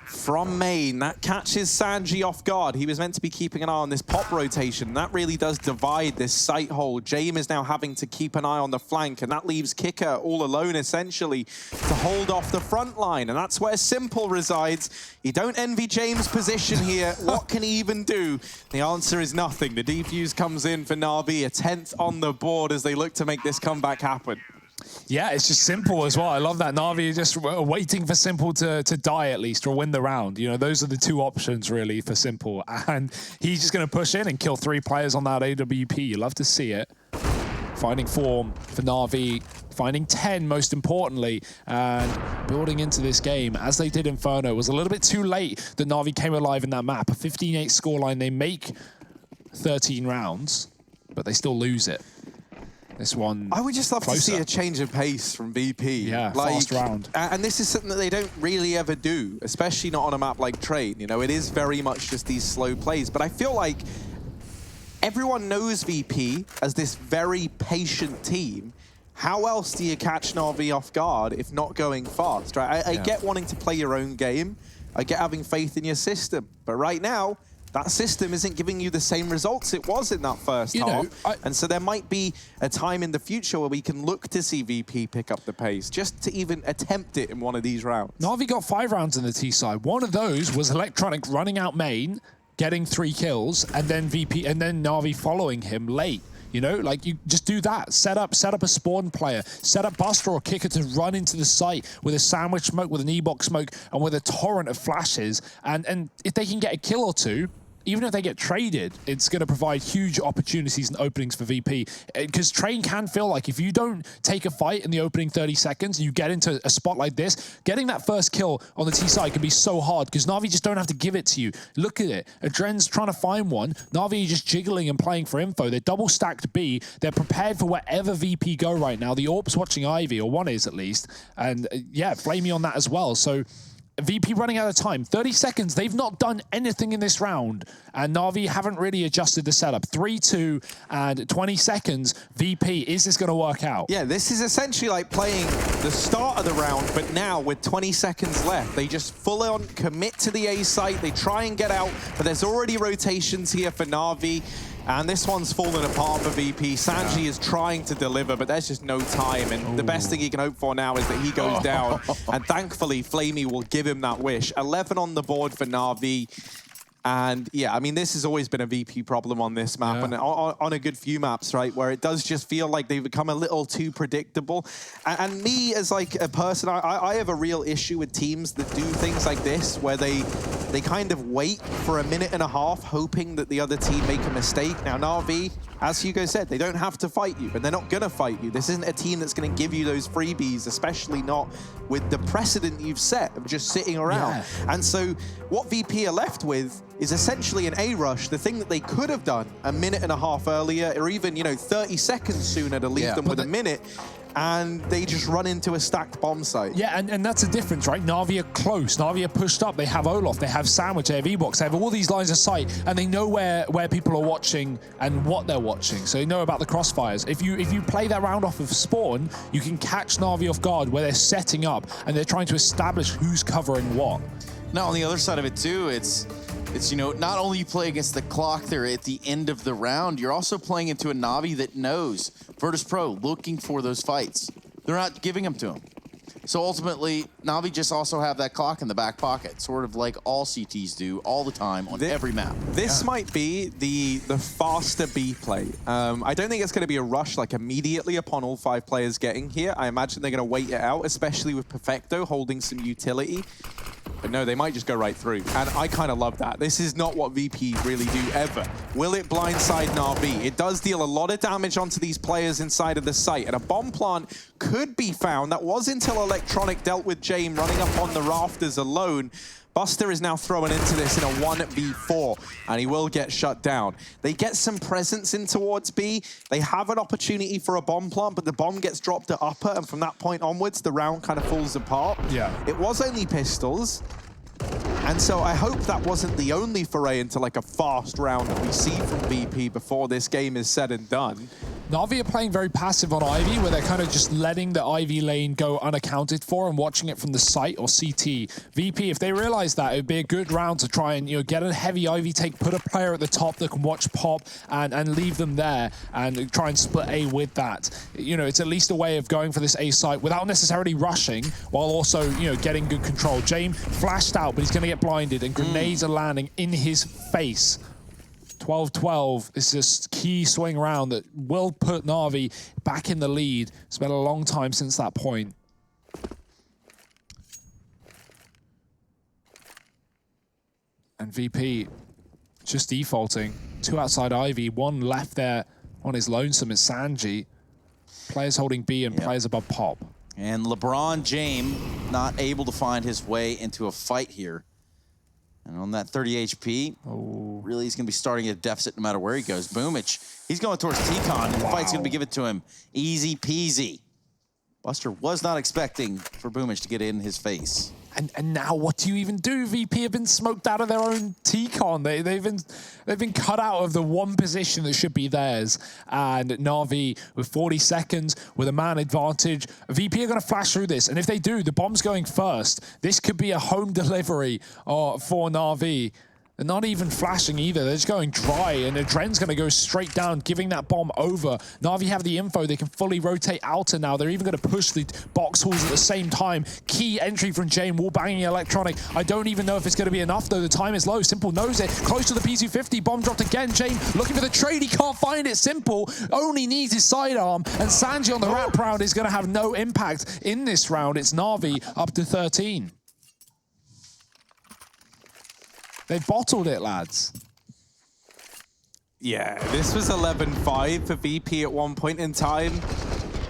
From main, that catches Sanji off guard. He was meant to be keeping an eye on this pop rotation. That really does divide this site hole. Jame is now having to keep an eye on the flank, and that leaves Kicker all alone, essentially, to hold off the front line. And that's where Simple resides. You don't envy James' position here. What can he even do? The answer is nothing. The defuse comes in for Na'Vi, a 10th on the board as they look to make this comeback happen. Yeah, it's just Simple as well. I love that. Na'Vi just waiting for Simple to die at least or win the round. You know, those are the two options really for Simple. And he's just going to push in and kill 3 players on that AWP. You love to see it. Finding form for Na'Vi. Finding 10, most importantly, and building into this game, as they did Inferno. It was a little bit too late that Na'Vi came alive in that map. A 15-8 scoreline. They make 13 rounds, but they still lose it. This one I would just love closer. to see a change of pace from VP. Yeah, fast round. And this is something that they don't really ever do, especially not on a map like Train. You know, it is very much just these slow plays. But I feel like everyone knows VP as this very patient team. How else do you catch Na'Vi off guard if not going fast, right? I get wanting to play your own game. I get having faith in your system. But right now, that system isn't giving you the same results it was in that first half. And so there might be a time in the future where we can look to see VP pick up the pace, just to even attempt it in one of these rounds. Na'Vi got 5 rounds in the T side. One of those was Electronic running out main, getting 3 kills, and then Na'Vi following him late. You know, like you just do that. Set up a spawn player. Set up Buster or Kicker to run into the site with a sandwich smoke, with an E-Box smoke, and with a torrent of flashes. And if they can get a kill or 2, even if they get traded, it's going to provide huge opportunities and openings for VP. Because Train can feel like if you don't take a fight in the opening 30 seconds, you get into a spot like this, getting that first kill on the T side can be so hard because Na'Vi just don't have to give it to you. Look at it. Adren's trying to find one. Na'Vi are just jiggling and playing for info. They're double stacked B. They're prepared for wherever VP go right now. The AWP's watching Ivy, or one is at least. And yeah, Flamey on that as well. So VP running out of time. 30 seconds. They've not done anything in this round. And Na'Vi haven't really adjusted the setup. 3-2 and 20 seconds. VP, is this going to work out? Yeah, this is essentially like playing the start of the round, but now with 20 seconds left. They just full on commit to the A site. They try and get out, but there's already rotations here for Na'Vi. And this one's fallen apart for VP. Sanji is trying to deliver, but there's just no time. And the best thing he can hope for now is that he goes down. And thankfully, Flamey will give him that wish. 11 on the board for Na'Vi. And yeah, I mean, this has always been a VP problem on this map and on a good few maps, right? Where it does just feel like they've become a little too predictable. And me as like a person, I have a real issue with teams that do things like this, where they kind of wait for a minute and a half, hoping that the other team make a mistake. Now, Na'Vi, as Hugo said, they don't have to fight you, and they're not gonna fight you. This isn't a team that's gonna give you those freebies, especially not with the precedent you've set of just sitting around. And so what VP are left with is essentially an A rush, the thing that they could have done a minute and a half earlier, or even, you know, 30 seconds sooner to leave them with a minute. and they just run into a stacked bomb site. Yeah, and that's the difference, right? Na'Vi are close. Na'Vi are pushed up. They have Olaf, they have Sandwich, they have E-Box, they have all these lines of sight, and they know where people are watching and what they're watching. So they know about the crossfires. If you play that round off of spawn, you can catch Na'Vi off guard where they're setting up and they're trying to establish who's covering what. Now, on the other side of it, too, it's you know, not only you play against the clock there at the end of the round, you're also playing into a Navi that knows Virtus.pro looking for those fights. They're not giving them to him. So ultimately, Navi just also have that clock in the back pocket, sort of like all CTs do all the time on every map. This might be the faster B play. I don't think it's going to be a rush like immediately upon all 5 players getting here. I imagine they're going to wait it out, especially with Perfecto holding some utility. But no, they might just go right through. And I kind of love that. This is not what VP really do ever. Will it blindside Na'Vi? It does deal a lot of damage onto these players inside of the site. And a bomb plant could be found. That was until Electronic dealt with Jame running up on the rafters alone. Buster is now throwing into this in a 1v4, and he will get shut down. They get some presence in towards B. They have an opportunity for a bomb plant, but the bomb gets dropped at upper, and from that point onwards, the round kind of falls apart. Yeah. It was only pistols, and so I hope that wasn't the only foray into like a fast round that we see from VP before this game is said and done. Na'Vi are playing very passive on Ivy, where they're kind of just letting the Ivy lane go unaccounted for and watching it from the site or CT. VP, if they realize that, it would be a good round to try and, you know, get a heavy Ivy take, put a player at the top that can watch pop and leave them there and try and split A with that. You know, it's at least a way of going for this A site without necessarily rushing, while also, you know, getting good control. Jame flashed out, but he's going to get blinded, and grenades are landing in his face. 12-12, this is a key swing round that will put Na'Vi back in the lead. It's been a long time since that point. And VP just defaulting. 2 outside Ivy, 1 left there on his lonesome is Sanji. Players holding B and players above Pop. And LeBron Jame not able to find his way into a fight here. And on that 30 HP, really he's going to be starting at a deficit no matter where he goes. Boomich, he's going towards T-Con, and the fight's going to be given to him. Easy peasy. Buster was not expecting for Boomich to get in his face. And now what do you even do? VP have been smoked out of their own T-Con. They've been cut out of the one position that should be theirs. And Na'Vi with 40 seconds with a man advantage. VP are going to flash through this. And if they do, the bomb's going first. This could be a home delivery for Na'Vi. They're not even flashing either. They're just going dry, and Adren's going to go straight down, giving that bomb over. Na'Vi have the info. They can fully rotate outer now. They're even going to push the box halls at the same time. Key entry from Jame, wall banging Electronic. I don't even know if it's going to be enough, though. The time is low. Simple knows it. Close to the P250. Bomb dropped again. Jame looking for the trade. He can't find it. Simple only needs his sidearm, and Sanji on the wrap round is going to have no impact in this round. It's Na'Vi up to 13. They bottled it, lads. Yeah, this was 11-5 for VP at one point in time,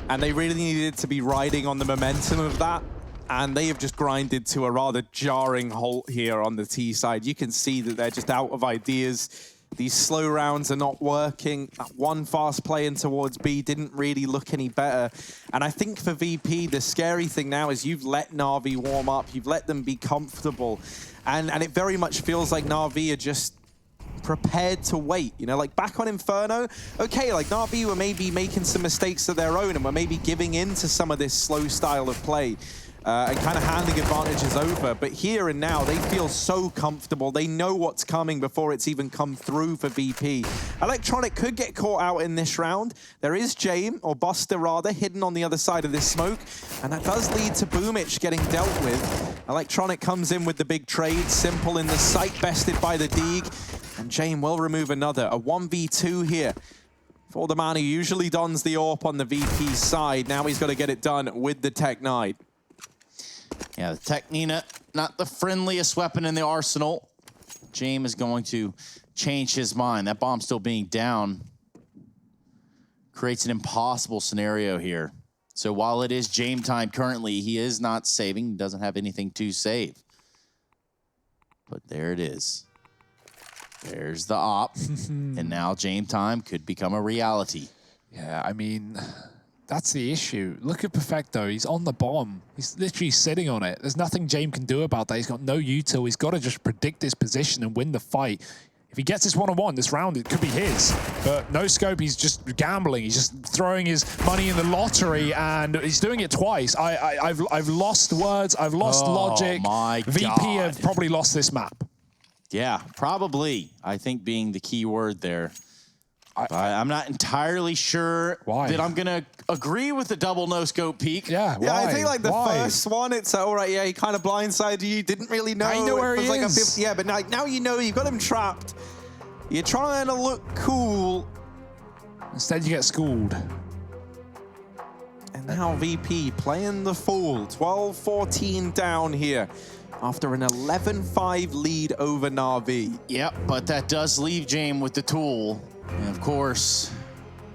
and they really needed to be riding on the momentum of that, and they have just grinded to a rather jarring halt here on the T side. You can see that they're just out of ideas. These slow rounds are not working. That one fast play in towards B didn't really look any better. And I think for VP, the scary thing now is you've let Na'Vi warm up. You've let them be comfortable. And it very much feels like Na'Vi are just prepared to wait. You know, like back on Inferno, okay, like Na'Vi were maybe making some mistakes of their own and were maybe giving in to some of this slow style of play. And kind of handing advantages over. But here and now, they feel so comfortable. They know what's coming before it's even come through for VP. Electronic could get caught out in this round. There is Jame, or Buster rather, hidden on the other side of this smoke. And that does lead to Boomich getting dealt with. Electronic comes in with the big trade. Simple in the sight, bested by the Deeg. And Jame will remove another. A 1v2 here for the man who usually dons the AWP on the VP side. Now he's got to get it done with the Tech 9. Yeah, the Tech Nina, not the friendliest weapon in the arsenal. Jame is going to change his mind. That bomb still being down creates an impossible scenario here. So while it is Jame time currently, he is not saving, doesn't have anything to save. But there it is. There's the op. And now Jame time could become a reality. Yeah, I mean, That's the issue. Look at Perfecto. He's on the bomb. He's literally sitting on it. There's nothing Jame can do about that. He's got no util. He's got to just predict his position and win the fight. If he gets this one-on-one this round, it could be his. But no scope, he's just gambling. He's just throwing his money in the lottery, and he's doing it twice. I've lost words. I've lost logic. My VP God. have probably lost this map. Yeah, probably. I think being the key word there. I'm not entirely sure that I'm going to agree with the double no-scope peek. Yeah, yeah, I think like the first one, it's all right, yeah, he kind of blindsided you, didn't really know. I know where he like is. Yeah, but now you know you've got him trapped. You're trying to look cool. Instead, you get schooled. And now VP playing the fool. 12-14 down here after an 11-5 lead over Na'Vi. Yep, but that does leave Jame with the tool. And of course,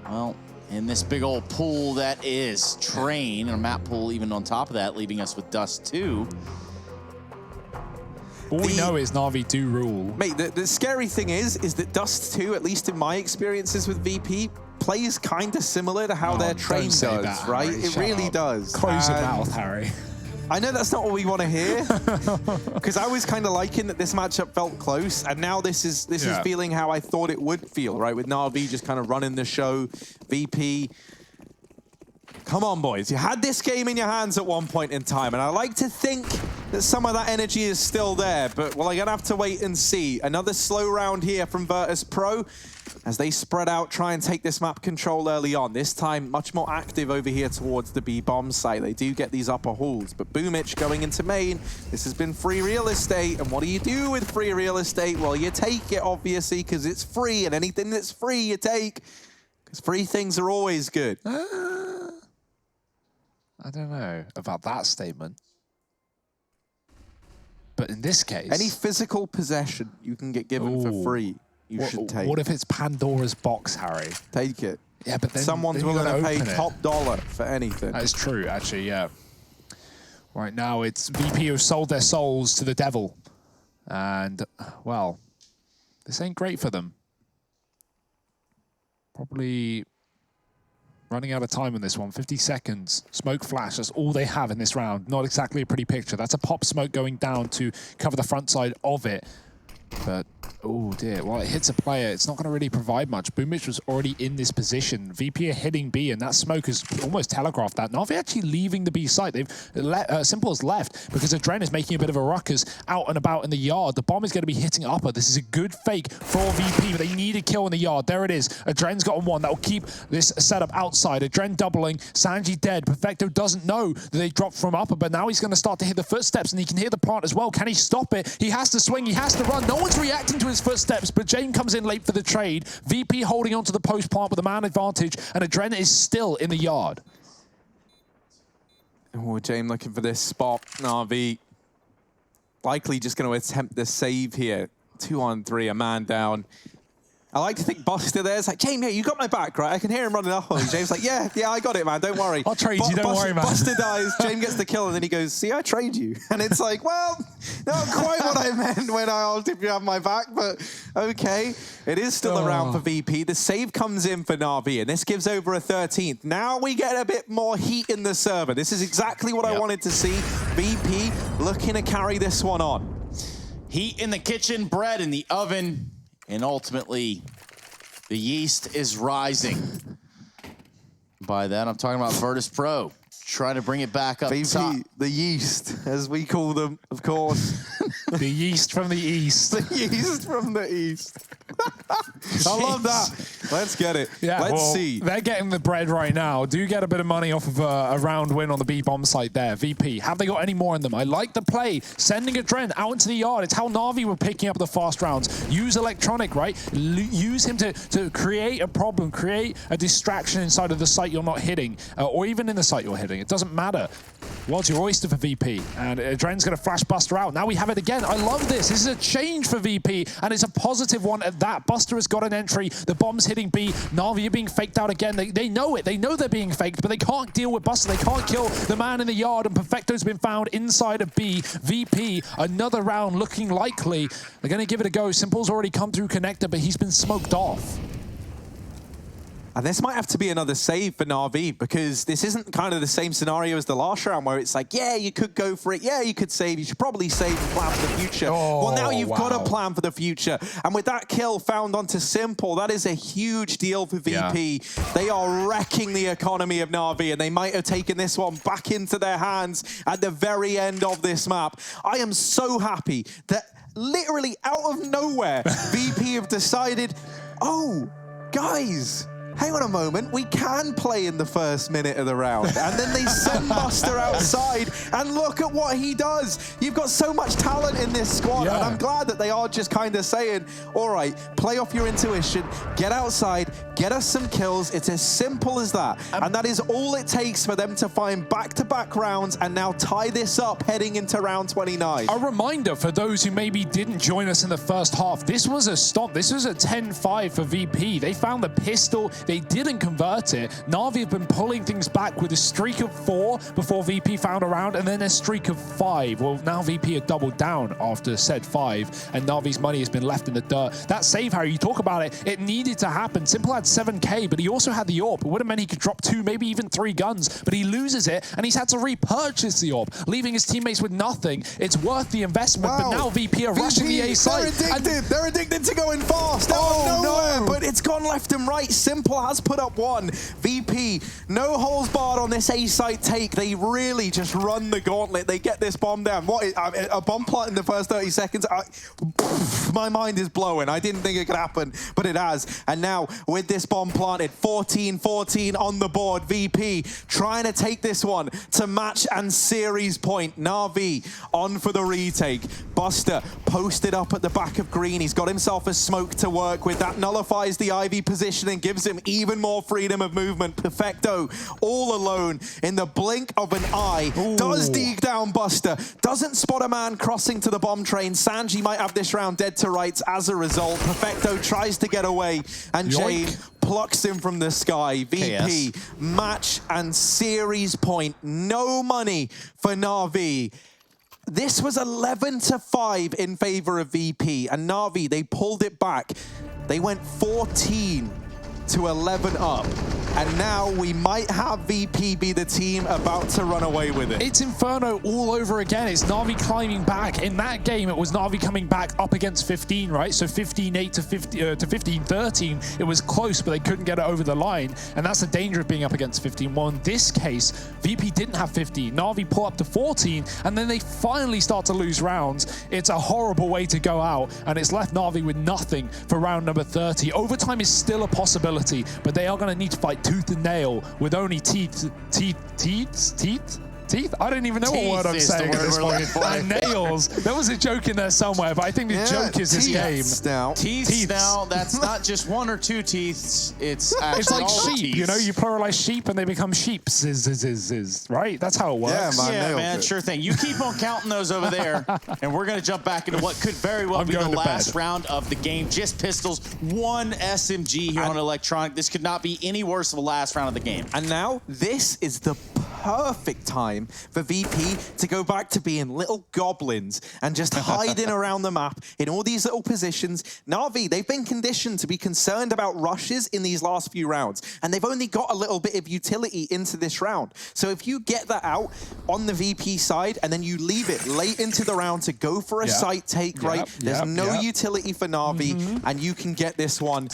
well, in this big old pool that is Train, or map pool even on top of that, leaving us with Dust 2. All we know is Na'Vi do rule. Mate, the scary thing is that Dust 2, at least in my experiences with VP, plays kind of similar to how their Train does, that, right? Harry. It really does. Close your mouth, Harry. I know that's not what we want to hear, because I was kind of liking that this matchup felt close, and now this is feeling how I thought it would feel, right? With Na'Vi just kind of running the show. VP, come on, boys. You had this game in your hands at one point in time, and I like to think that some of that energy is still there, but well, I'm going to have to wait and see. Another slow round here from Virtus.pro as they spread out, try and take this map control early on. This time, much more active over here towards the B-bomb site. They do get these upper halls, but Boomich going into main. This has been free real estate, and what do you do with free real estate? Well, you take it, obviously, because it's free, and anything that's free, you take, because free things are always good. I don't know about that statement. But in this case... Any physical possession you can get given for free, you should take. What if it's Pandora's box, Harry? Take it. Yeah, but then someone's willing to pay top dollar for anything. That is true, actually, yeah. Right now, it's VP who sold their souls to the devil. And, well, this ain't great for them. Probably running out of time on this one. 50 seconds. Smoke flash. That's all they have in this round. Not exactly a pretty picture. That's a pop smoke going down to cover the front side of it. But, oh dear, well, it hits a player. It's not going to really provide much. Boomich was already in this position. VP are hitting B, and that smoke has almost telegraphed that. Na'Vi actually leaving the B site. They've Simple has left because Adren is making a bit of a ruckus out and about in the yard. The bomb is going to be hitting upper. This is a good fake for VP, but they need a kill in the yard. There it is. Adren's got one that will keep this setup outside. Adren doubling. Sanji dead. Perfecto doesn't know that they dropped from upper, but now he's going to start to hear the footsteps, and he can hear the plant as well. Can he stop it? He has to swing. He has to run. No one's reacting to his footsteps, but Jame comes in late for the trade. VP holding onto the post plant with a man advantage, and Adren is still in the yard. Oh, Jame looking for this spot. Na'Vi likely just going to attempt the save here. 2-on-3, a man down. I like to think Buster there's like, Jame, yeah, you got my back, right? I can hear him running up on you. James like, yeah, I got it, man. Don't worry. I'll trade you, don't worry, man. Buster dies, Jame gets the kill, and then he goes, see, I trade you. And it's like, well, not quite what I meant when I asked if you have my back, but okay. It is still around for VP. The save comes in for Na'Vi, and this gives over a 13th. Now we get a bit more heat in the server. This is exactly what I wanted to see. VP looking to carry this one on. Heat in the kitchen, bread in the oven. And ultimately, the yeast is rising. By that, I'm talking about Virtus.pro. Trying to bring it back up top. The yeast, as we call them, of course. The yeast from the east. The yeast from the east. I love that. Let's get it. Yeah, Let's see. They're getting the bread right now. Do get a bit of money off of a round win on the B-bomb site there. VP, have they got any more in them? I like the play. Sending Adren out into the yard. It's how Na'Vi were picking up the fast rounds. Use electronic, right? Use him to create a problem, create a distraction inside of the site you're not hitting, or even in the site you're hitting. It doesn't matter. World's your oyster for VP, and Adren's going to flash Buster out. Now we have it again. I love this. This is a change for VP, and it's a positive one at that. Buster has got an entry. The bomb's hitting B. Na'Vi are being faked out again. They know it. They know they're being faked, but they can't deal with Buster. They can't kill the man in the yard, and Perfecto's been found inside of B. VP, another round looking likely. They're going to give it a go. Simple's already come through connector, but he's been smoked off. And this might have to be another save for Na'Vi, because this isn't kind of the same scenario as the last round where it's like, yeah, you could go for it. Yeah, you could save. You should probably save and plan for the future. Well, now you've got to plan for the future. And with that kill found onto Simple, that is a huge deal for VP. Yeah. They are wrecking the economy of Na'Vi, and they might have taken this one back into their hands at the very end of this map. I am so happy that literally out of nowhere, VP have decided, oh, guys, hang on a moment, we can play in the first minute of the round. And then they send Buster outside, and look at what he does. You've got so much talent in this squad, and I'm glad that they are just kind of saying, all right, play off your intuition, get outside, get us some kills. It's as simple as that. And that is all it takes for them to find back-to-back rounds and now tie this up heading into round 29. A reminder for those who maybe didn't join us in the first half, this was a stop. This was a 10-5 for VP. They found the pistol. They didn't convert it. Na'Vi have been pulling things back with a streak of 4 before VP found a round, and then a streak of 5. Well, now VP have doubled down after said 5, and Na'Vi's money has been left in the dirt. That save, Harry, you talk about it, it needed to happen. Simple had 7K, but he also had the AWP. It would have meant he could drop 2, maybe even 3 guns, but he loses it, and he's had to repurchase the AWP, leaving his teammates with nothing. It's worth the investment, but now VP are rushing the A site. They're addicted to going fast. No, but it's gone left and right. Simple has put up 1. VP, no holes barred on this A site take. They really just run the gauntlet. They get this bomb down. What is a bomb plant in the first 30 seconds? My mind is blowing. I didn't think it could happen, but it has. And now with this bomb planted, 14-14 on the board. VP trying to take this one to match and series point. Na'Vi on for the retake. Buster posted up at the back of green. He's got himself a smoke to work with. That nullifies the Ivy position and gives him even more freedom of movement. Perfecto all alone in the blink of an eye. Does dig down Buster. Doesn't spot a man crossing to the bomb train. Sanji might have this round dead to rights as a result. Perfecto tries to get away, and Jame plucks him from the sky. VP, match and series point. No money for Na'Vi. This was 11-5 in favor of VP, and Na'Vi, they pulled it back. They went 14-11 up. And now we might have VP be the team about to run away with it. It's Inferno all over again. It's Na'Vi climbing back. In that game, it was Na'Vi coming back up against 15, right? So 15-8 to 15-13. It was close, but they couldn't get it over the line. And that's the danger of being up against 15. Well, in this case, VP didn't have 15. Na'Vi pull up to 14, and then they finally start to lose rounds. It's a horrible way to go out, and it's left Na'Vi with nothing for round number 30. Overtime is still a possibility, but they are going to need to fight tooth and nail with only teeth? I don't even know what word I'm saying at this point. And nails. There was a joke in there somewhere, but I think the joke is this game. Teeth now, that's not just 1 or 2 teeth. It's like sheep, teeth. you know? You pluralize sheep and they become sheeps, right? That's how it works. Yeah, man, sure thing. You keep on counting those over there, and we're going to jump back into what could very well be the last round of the game. Just pistols, 1 SMG here on Electronic. This could not be any worse of a last round of the game. And now, this is the perfect time for VP to go back to being little goblins and just hiding around the map in all these little positions. Na'Vi, they've been conditioned to be concerned about rushes in these last few rounds, and they've only got a little bit of utility into this round. So if you get that out on the VP side and then you leave it late into the round to go for a site take, right? There's no utility for Na'Vi, and you can get this one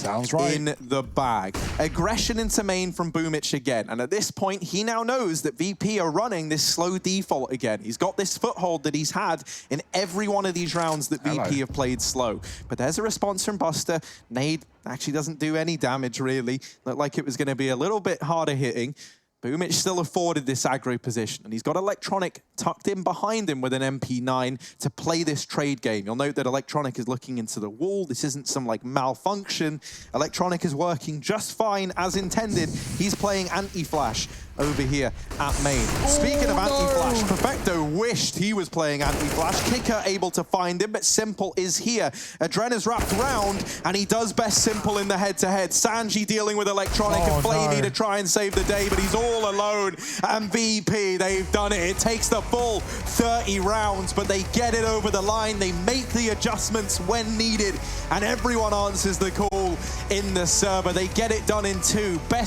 in the bag. Aggression into main from Boomich again, and at this point, he now knows that VP are running this slow default again. He's got this foothold that he's had in every one of these rounds that VP have played slow. But there's a response from Buster. Nade actually doesn't do any damage, really. Looked like it was going to be a little bit harder hitting. Boomich still afforded this aggro position, and he's got Electronic tucked in behind him with an MP9 to play this trade game. You'll note that Electronic is looking into the wall. This isn't some like malfunction. Electronic is working just fine as intended. He's playing anti-flash. over here at main. Speaking of anti-flash, Perfecto wished he was playing anti-flash. Kicker able to find him, but Simple is here. Adren is wrapped around, and he does best Simple in the head-to-head. Sanji dealing with Electronic and Flamey to try and save the day, but he's all alone. And VP, they've done it. It takes the full 30 rounds, but they get it over the line. They make the adjustments when needed, and everyone answers the call in the server. They get it done in 2. Best